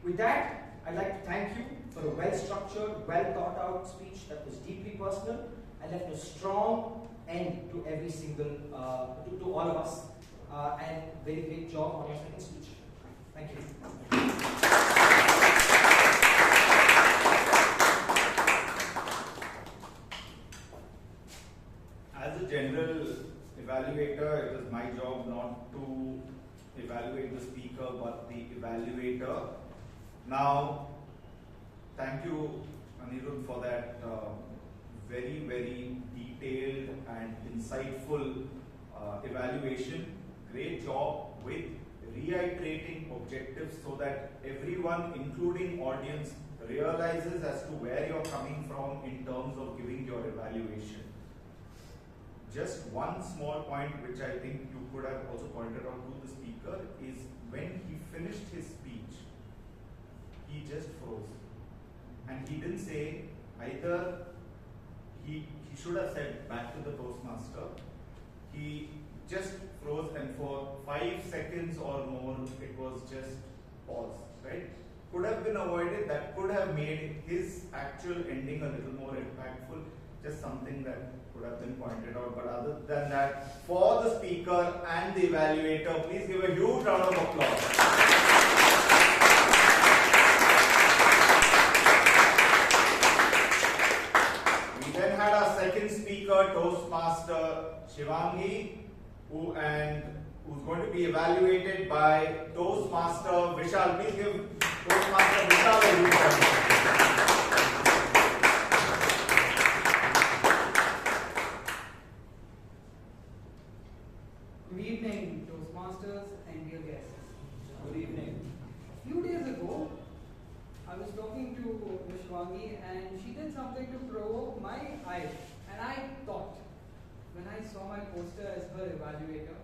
Speaker 8: With that, I'd like to thank you for a well-structured, well-thought-out speech that was deeply personal and left a strong end to every single, to all of us. And very great job on your second speech. Thank you.
Speaker 3: As a general evaluator, it is my job not to evaluate the speaker, but the evaluator. Now, thank you, Anirudh, for that very, very detailed and insightful evaluation. Great job with reiterating objectives so that everyone, including audience, realizes as to where you're coming from in terms of giving your evaluation. Just one small point which I think you could have also pointed out to the speaker is when he finished his speech, he just froze. And he didn't say either, he should have said back to the Toastmaster. He just froze, and for 5 seconds or more, it was just pause, right? Could have been avoided, that could have made his actual ending a little more impactful, just something that could have been pointed out. But other than that, for the speaker and the evaluator, please give a huge round of applause. We then had our second speaker, Toastmaster Shivangi, who's going to be evaluated by Toastmaster Vishal. Please give Toastmaster Vishal a huge round.
Speaker 10: Good evening, Toastmasters and dear guests.
Speaker 3: Good evening.
Speaker 10: A few days ago, I was talking to Ms. Shivangi and she did something to provoke my eye. And I thought, when I saw my poster as her evaluator,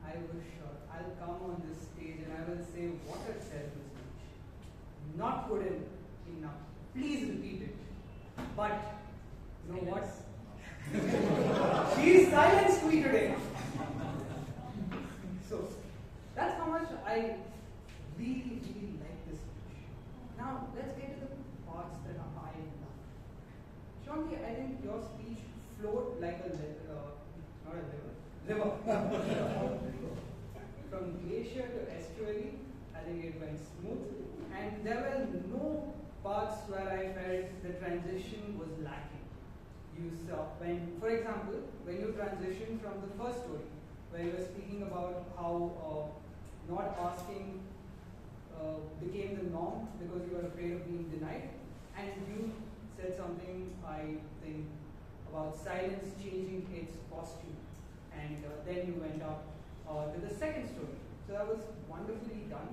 Speaker 10: I was sure I'll come on this stage and I will say, what a terrible speech. Not good enough. Please repeat it. But, you know what? She silenced me today. So, that's how much I really, really like this speech. Now, let's get to the parts that I love. Shivangi, I think your speech flowed like a river. From glacier to estuary, I think it went smooth. And there were no parts where I felt the transition was lacking. You saw, for example, when you transitioned from the first story, where you were speaking about how not asking became the norm because you were afraid of being denied, and you said something, I think, about silence changing its costume, and then you went up to the second story. So that was wonderfully done.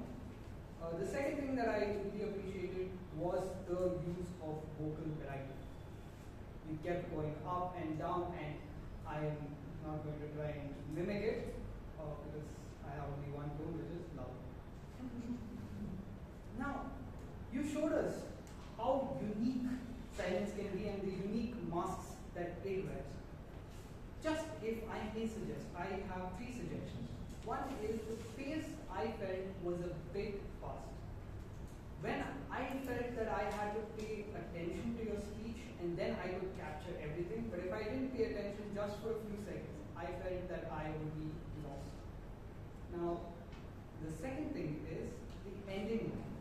Speaker 10: The second thing that I really appreciated was the use of vocal variety. kept going up and down, and I am not going to try and mimic it because I have only one tool, which is love. Now, you showed us how unique silence can be and the unique masks that it wears. Just if I may suggest, I have 3 suggestions. One is the pace I felt was a bit fast. When I felt that I had to pay attention to your speech and then I could capture everything, but if I didn't pay attention just for a few seconds, I felt that I would be lost. Now, the second thing is the ending line.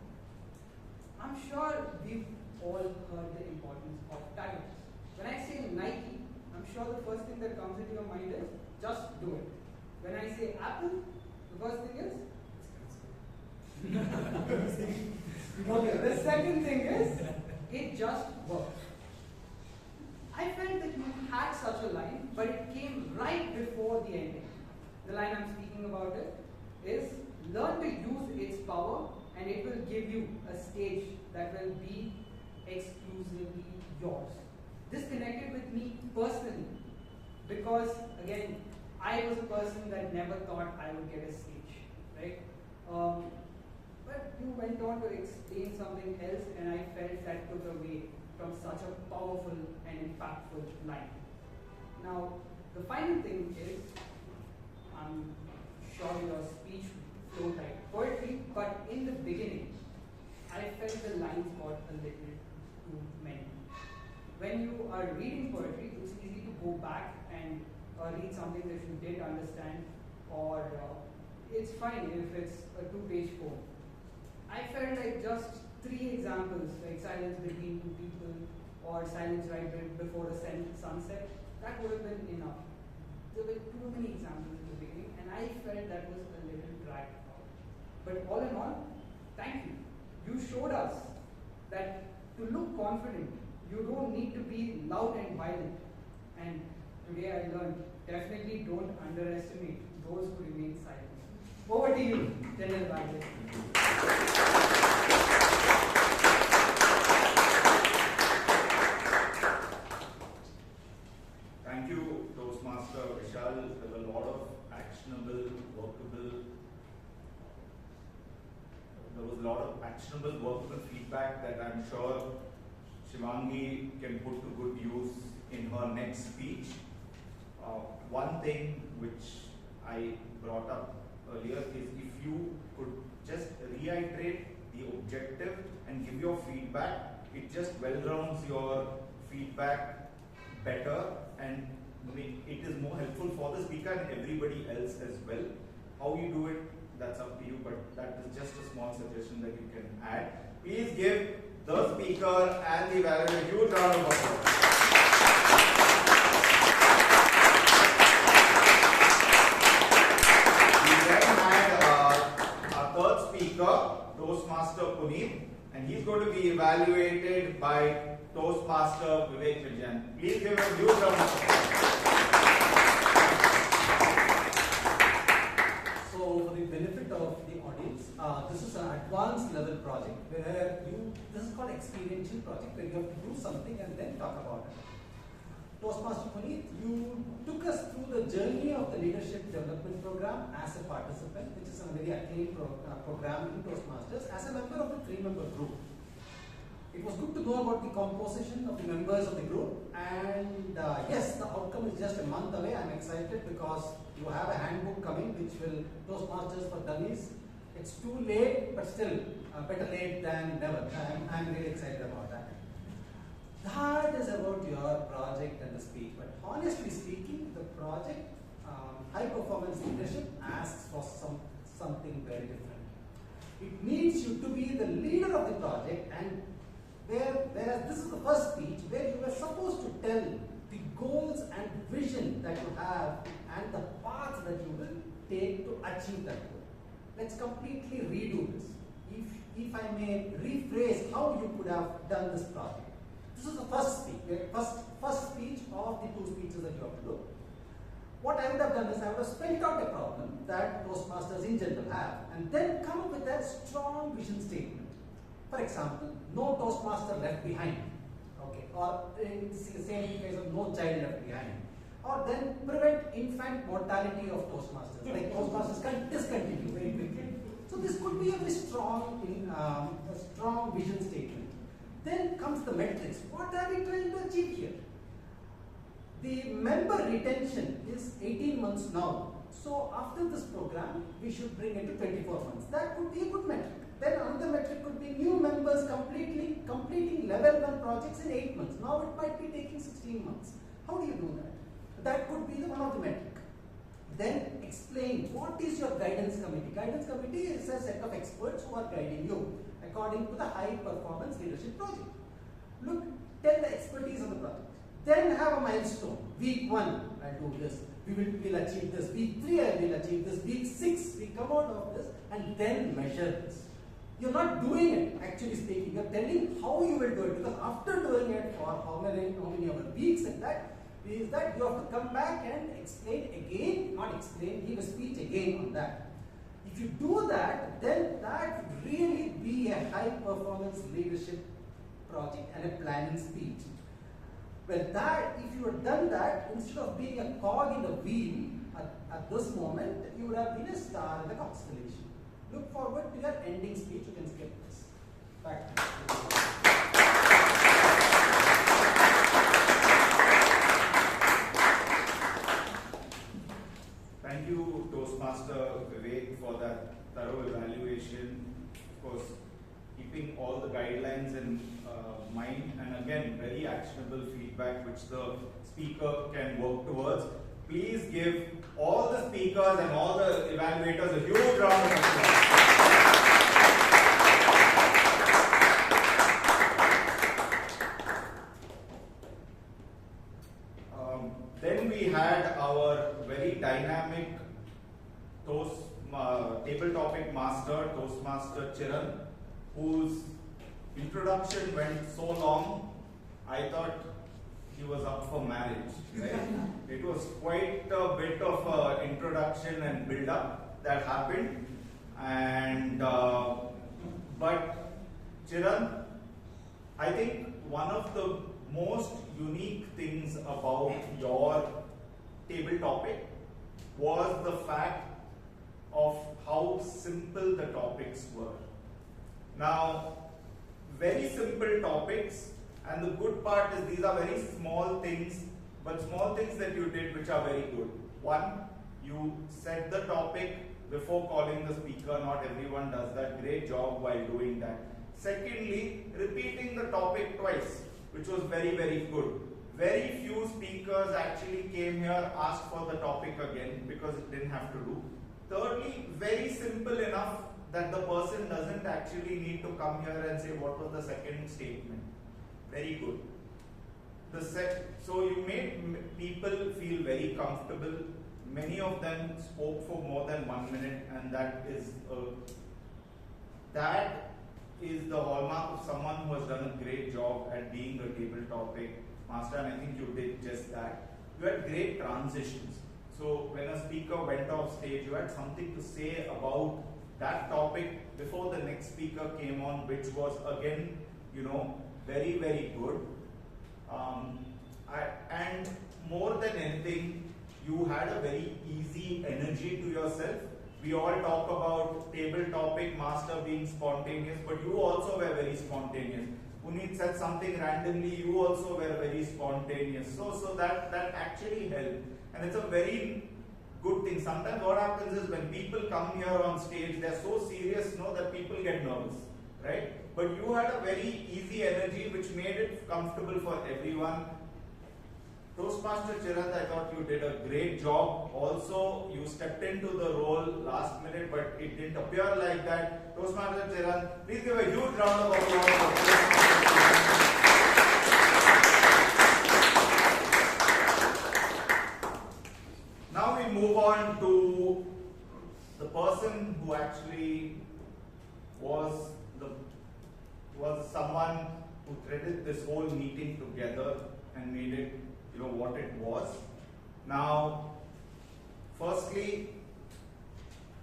Speaker 10: I'm sure we've all heard the importance of titles. When I say Nike, I'm sure the first thing that comes into your mind is just do it. When I say Apple, the first thing is okay, the second thing is it just works. I felt that you had such a line, but it came right before the ending. The line I'm speaking about is learn to use its power and it will give you a stage that will be exclusively yours. This connected with me personally because, again, I was a person that never thought I would get a stage, right? But you went on to explain something else and I felt that took away from such a powerful and impactful line. Now, the final thing is, I'm sure your speech flowed like poetry, but in the beginning, I felt the lines got a little too many. When you are reading poetry, it's easy to go back and read something that you didn't understand, or it's fine if it's a 2-page poem. I felt like just 3 examples, like silence between 2 people, or silence right before a sunset, that would have been enough. There were too many examples in the beginning, and I felt that was a little dragged out. But all in all, thank you. You showed us that to look confident, you don't need to be loud and violent. And today I learned, definitely don't underestimate those who remain silent. Over to you, General Vijay.
Speaker 3: Thank you, Toastmaster Vishal. There were a lot of actionable, workable feedback that I'm sure Shivangi can put to good use in her next speech. One thing which I brought up earlier is if you could just reiterate the objective and give your feedback, it just well-rounds your feedback better, and it is more helpful for the speaker and everybody else as well. How you do it, that's up to you, but that is just a small suggestion that you can add. Please give the speaker and the evaluator a huge round of applause. We then had our third speaker, Toastmaster Puneeth, and he's going to be evaluated by Toastmaster Vijay. Please give him a huge round of applause.
Speaker 12: So, for the benefit of the audience, this is an advanced level project where this is called experiential project, where you have to do something and then talk about it. Toastmaster Puneeth, you took us through the journey of the leadership development program as a participant, which is a very acclaimed program in Toastmasters, as a member of the 3-member group. It was good to know about the composition of the members of the group, and yes, the outcome is just a month away. I'm excited because you have a handbook coming which will Toastmasters for Dummies. It's too late, but still better late than never. I'm really excited about that. That is about your project and the speech, but honestly speaking, the project high performance leadership asks for something very different. It needs you to be the leader of the project, and whereas this is the first speech where you were supposed to tell the goals and vision that you have and the path that you will take to achieve that goal. Let's completely redo this. If I may rephrase how you could have done this project. This is the first speech, first speech of the 2 speeches that you have to do. What I would have done is I would have spelled out a problem that Toastmasters in general have, and then come up with a strong vision statement. For example, no Toastmaster left behind. Okay, or in the same case no child left behind. Or then prevent infant mortality of Toastmasters, like Toastmasters can discontinue very quickly. So this could be a very strong vision statement. Then comes the metrics. What are we trying to achieve here? The member retention is 18 months now. So after this program, we should bring it to 24 months. That could be a good metric. Then another metric could be new members completing level 1 projects in 8 months. Now it might be taking 16 months. How do you do that? That could be one of the metric. Then explain what is your guidance committee. Guidance committee is a set of experts who are guiding you according to the high performance leadership project. Look, tell the expertise of the project. Then have a milestone. Week 1, I'll do this. We'll achieve this. Week 3, I will achieve this. Week 6, we come out of this, and then measure this. You're not doing it, actually speaking. You're telling how you will do it. Because after doing it for how many weeks and that, is that you have to come back and explain again, not explain, give a speech again on that. If you do that, then that would really be a high performance leadership project and a planning speech. Well, that, if you had done that, instead of being a cog in the wheel at this moment, you would have been a star in the constellation. Look forward to your ending speech. You can skip this. Back to you.
Speaker 3: Thank you, Toastmaster Vivek, for that thorough evaluation. Of course, keeping all the guidelines in mind, and again, very actionable feedback which the speaker can work towards. Please give all the speakers and all the evaluators a huge round of applause. Then we had our very dynamic table topic master, Toastmaster Chiranth, whose introduction went so long, I thought he was up for marriage. Right? It was quite a bit of introduction and build-up that happened, and but Chiranth, I think one of the most unique things about your table topic was the fact of how simple the topics were. Now, very simple topics, and the good part is these are very small things, but small things that you did which are very good. One, you set the topic before calling the speaker. Not everyone does that. Great job while doing that. Secondly, repeating the topic twice, which was very, very good. Very few speakers actually came here, asked for the topic again because it didn't have to do. Thirdly, very simple enough that the person doesn't actually need to come here and say what was the second statement. Very good. So you made people feel very comfortable. Many of them spoke for more than 1 minute, and that is the hallmark of someone who has done a great job at being a table topic master, and I think you did just that. You had great transitions. So when a speaker went off stage, you had something to say about that topic before the next speaker came on, which was again, very, very good. And more than anything, you had a very easy energy to yourself. We all talk about table topic master being spontaneous, but you also were very spontaneous. Puneeth said something randomly, you also were very spontaneous. So that actually helped. And it's a very good thing. Sometimes what happens is when people come here on stage, they're so serious, that people get nervous, right? But you had a very easy energy which made it comfortable for everyone. Toastmaster Chiranth, I thought you did a great job. Also, you stepped into the role last minute, but it didn't appear like that. Toastmaster Chiranth, please give a huge round of applause for Toastmaster Chiranth. Now we move on to the person who actually was someone who threaded this whole meeting together and made it what it was. Now, firstly,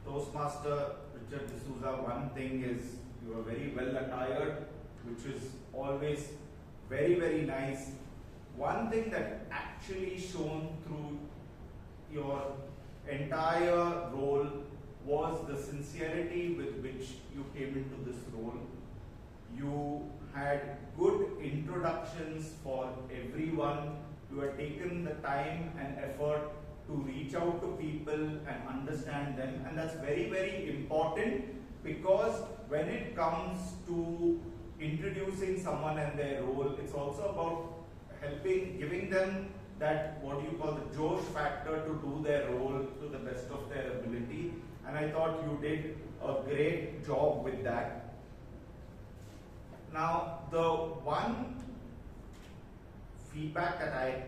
Speaker 3: Toastmaster Richard D'Souza, one thing is you are very well attired, which is always very, very nice. one thing that actually shone through your entire role was the sincerity with which you came into this role. You had good introductions for everyone. You had taken the time and effort to reach out to people and understand them, and that's very, very important, because when it comes to introducing someone and their role, it's also about giving them that, what do you call, the Josh factor to do their role to the best of their ability, and I thought you did a great job with that. Now, the one feedback that I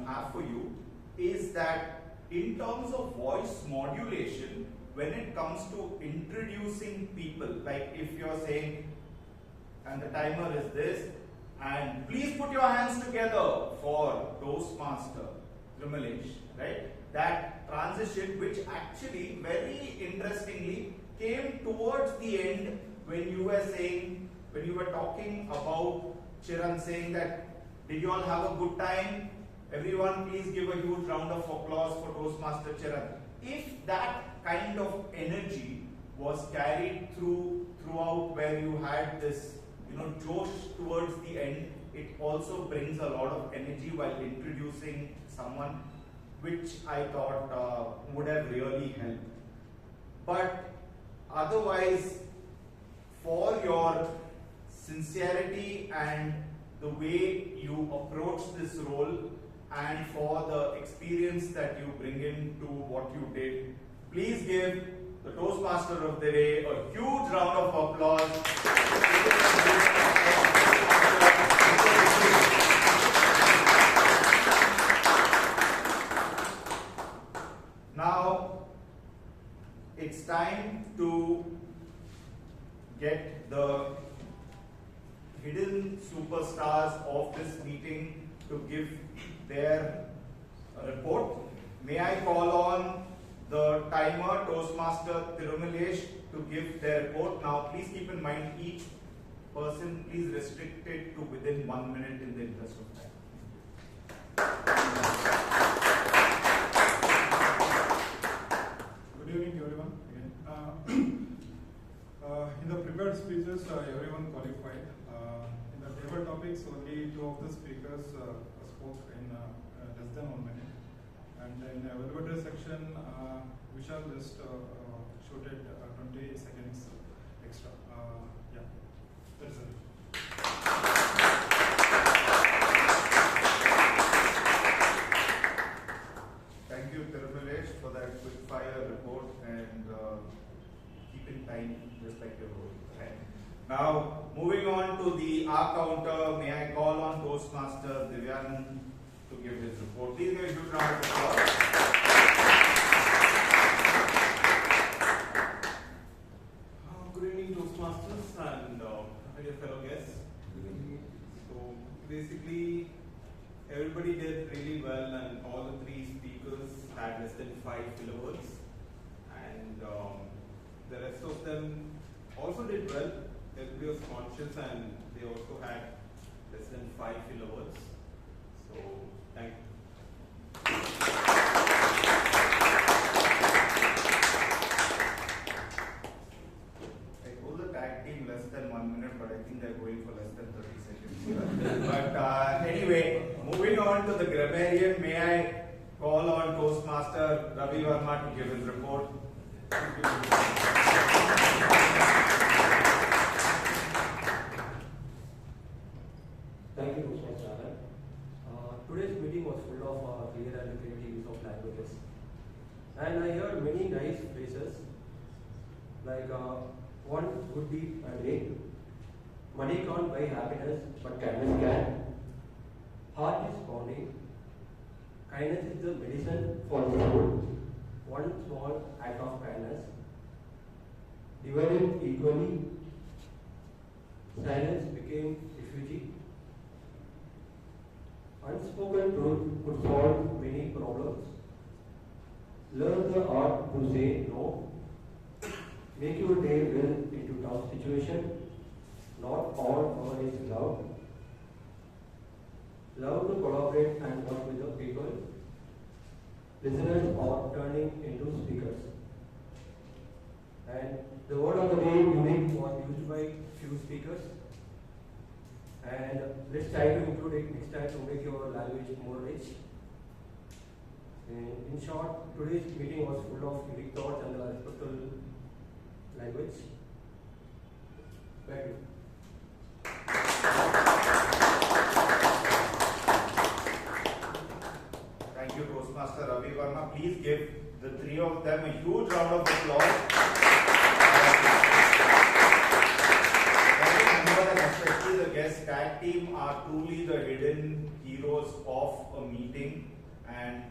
Speaker 3: have for you is that in terms of voice modulation, when it comes to introducing people, like if you're saying, and the timer is this, and please put your hands together for Toastmaster, Trimalesh, right? That transition, which actually very interestingly came towards the end when you were talking about Chiranth saying that, did you all have a good time? Everyone please give a huge round of applause for Toastmaster Chiranth. If that kind of energy was carried throughout, where you had this Josh towards the end, it also brings a lot of energy while introducing someone, which I thought would have really helped. But otherwise, for your sincerity and the way you approach this role, and for the experience that you bring into what you did, please give the Toastmaster of the day a huge round of applause. Now, it's time to get the hidden superstars of this meeting to give their report. May I call on the timer, Toastmaster Tirumalesh, to give their report. Now, please keep in mind, each person, please restrict it to within 1 minute in the interest of time.
Speaker 2: Good evening, everyone. In the prepared speeches, everyone qualified. In the table topics, only 2 of the speakers spoke in less than 1 minute. And in the evaluator section, we shall just shoot it 20 seconds extra. Yeah, that's it.
Speaker 3: Thank you, Tirumalesh, for that quick fire report and keeping time just like your role. Right. Now, moving on to the R counter, may I call on Toastmaster Divyan to give his report. Please give a huge round of applause.
Speaker 6: Good evening, Toastmasters and my dear fellow guests. So basically, everybody did really well, and all the 3 speakers had less than 5 kilowords, and the rest of them also did well. Everybody was conscious, and they also had less than 5 kilowords. So thank you.
Speaker 3: I told the tag team less than 1 minute, but I think they're going for less than 30 seconds. But anyway, moving on to the grammarian, may I call on Toastmaster Ravivarma to give his report.
Speaker 7: Thank you, Mr. Anand. Today's meeting was full of clear and creative use of languages. And I heard many nice phrases, like one would be a day. Money can't buy happiness, but kindness can. Heart is pounding. Kindness is the medicine for the soul. One small act of kindness. Divided equally, silence became refugee. Unspoken truth could solve many problems. Learn the art to say no. Make your day well into tough situation. Not all power is love. love to collaborate and work with the people. Listeners are turning into speakers. And the word of the day, unique, was used by few speakers. And let's try to include it next time to make your language more rich. And in short, today's meeting was full of unique thoughts and respectful language. Thank you.
Speaker 3: Thank you, Toastmaster Ravivarma. Please give the three of them a huge round of applause. Especially the guest tag team are truly the hidden heroes of a meeting, and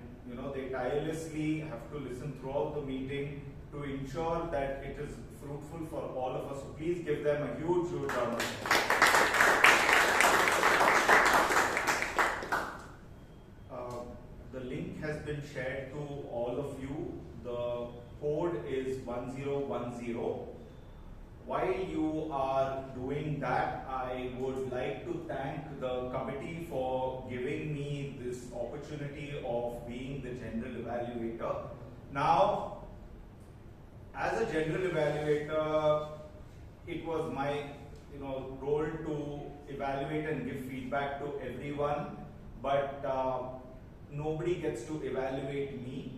Speaker 3: they tirelessly have to listen throughout the meeting to ensure that it is fruitful for all of us. So please give them a huge round of applause. The link has been shared to all of you. The code is 1010. While you are doing that, I would like to thank the committee for giving me this opportunity of being the general evaluator. Now, as a general evaluator, it was my role to evaluate and give feedback to everyone, but nobody gets to evaluate me.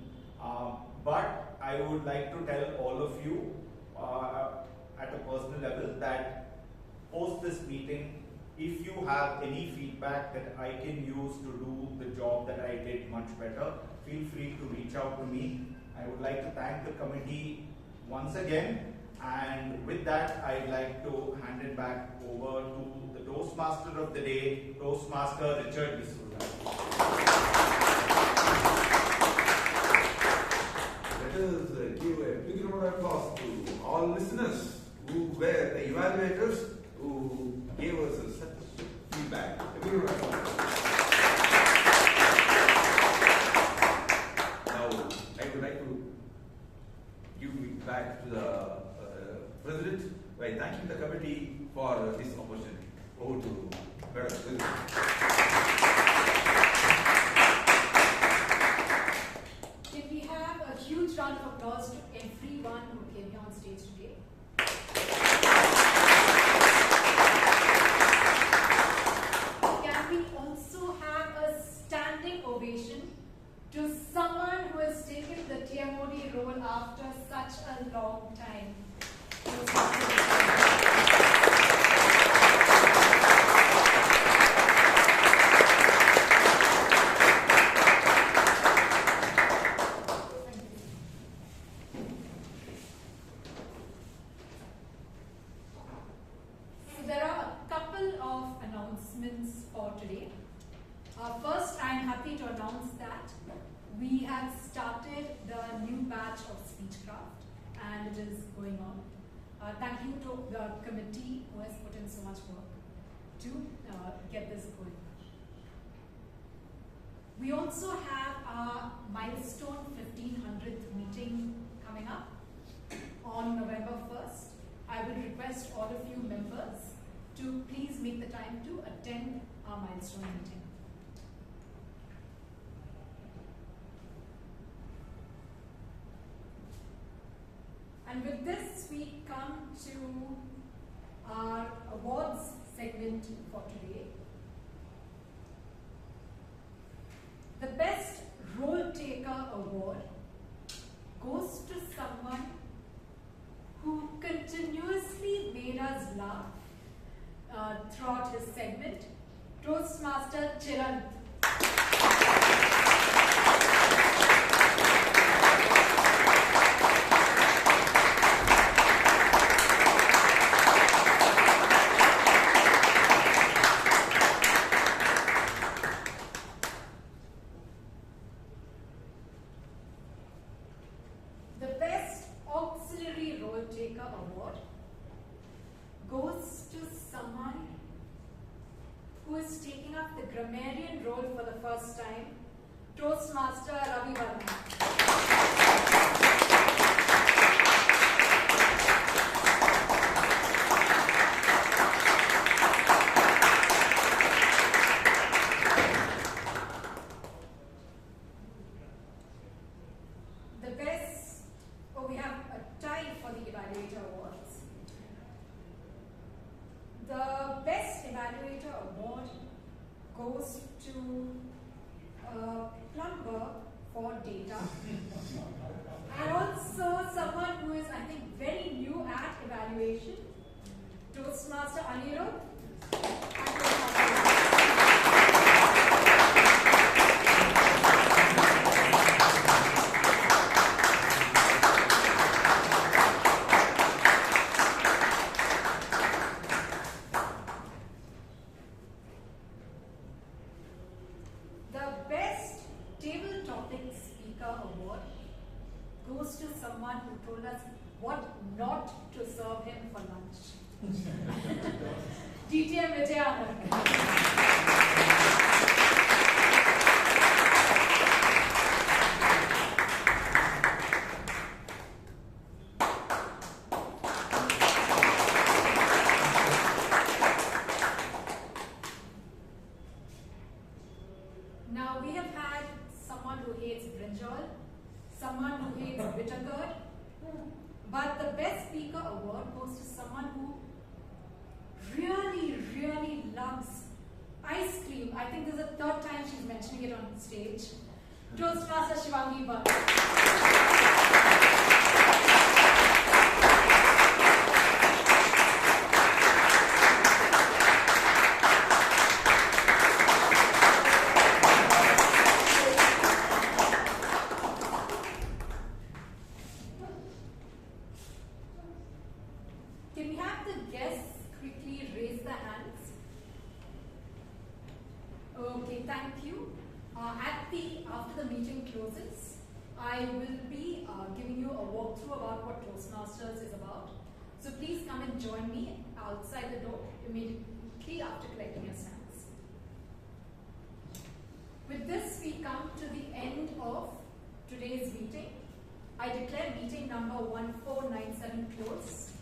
Speaker 3: But I would like to tell all of you at a personal level that post this meeting, if you have any feedback that I can use to do the job that I did much better, feel free to reach out to me. I would like to thank the committee once again, and with that I'd like to hand it back over to the Toastmaster of the day, Toastmaster Richard D'Souza.
Speaker 21: Let us give a big round of applause to all listeners who were the evaluators who gave us such feedback. A big round of applause. Now, I would like to give it back to the President by thanking the committee for this opportunity. Over to Madam.
Speaker 4: Can we have a huge round of applause to everyone who came here on stage today? Can we also have a standing ovation to someone who has taken the TMOD role after such a long time? For today. First, I am happy to announce that we have started the new batch of Speechcraft and it is going on. Thank you to the committee who has put in so much work to get this going. We also have our milestone 1500th meeting coming up on November 1st. I would request all of you members to please make the time to attend our milestone meeting. And with this, we come to our awards segment for today. The Best Role Taker Award goes to someone who continuously made us laugh throughout his segment, Toastmaster Chiranth. The Best Auxiliary Role Taker Award goes to someone who is taking up the grammarian role for the first time, Toastmaster Ravivarma. paper for data. And also someone who is, I think, very new at evaluation, Toastmaster Anirudh. The best table topic speaker award goes to someone who told us what not to serve him for lunch. DTM Vijay Anand. Now we have had someone who hates brinjal, someone who hates bitter curd, but the best speaker award goes to someone who really loves ice cream. I think this is the third time she's mentioning it on stage. Toastmaster Shivangi Bhatt. Can we have the guests quickly raise their hands? Okay, thank you. After the meeting closes, I will be giving you a walkthrough about what Toastmasters is about. So please come and join me outside the door immediately after collecting your stamps. With this, we come to the end of today's meeting. I declare meeting number 1497 closed.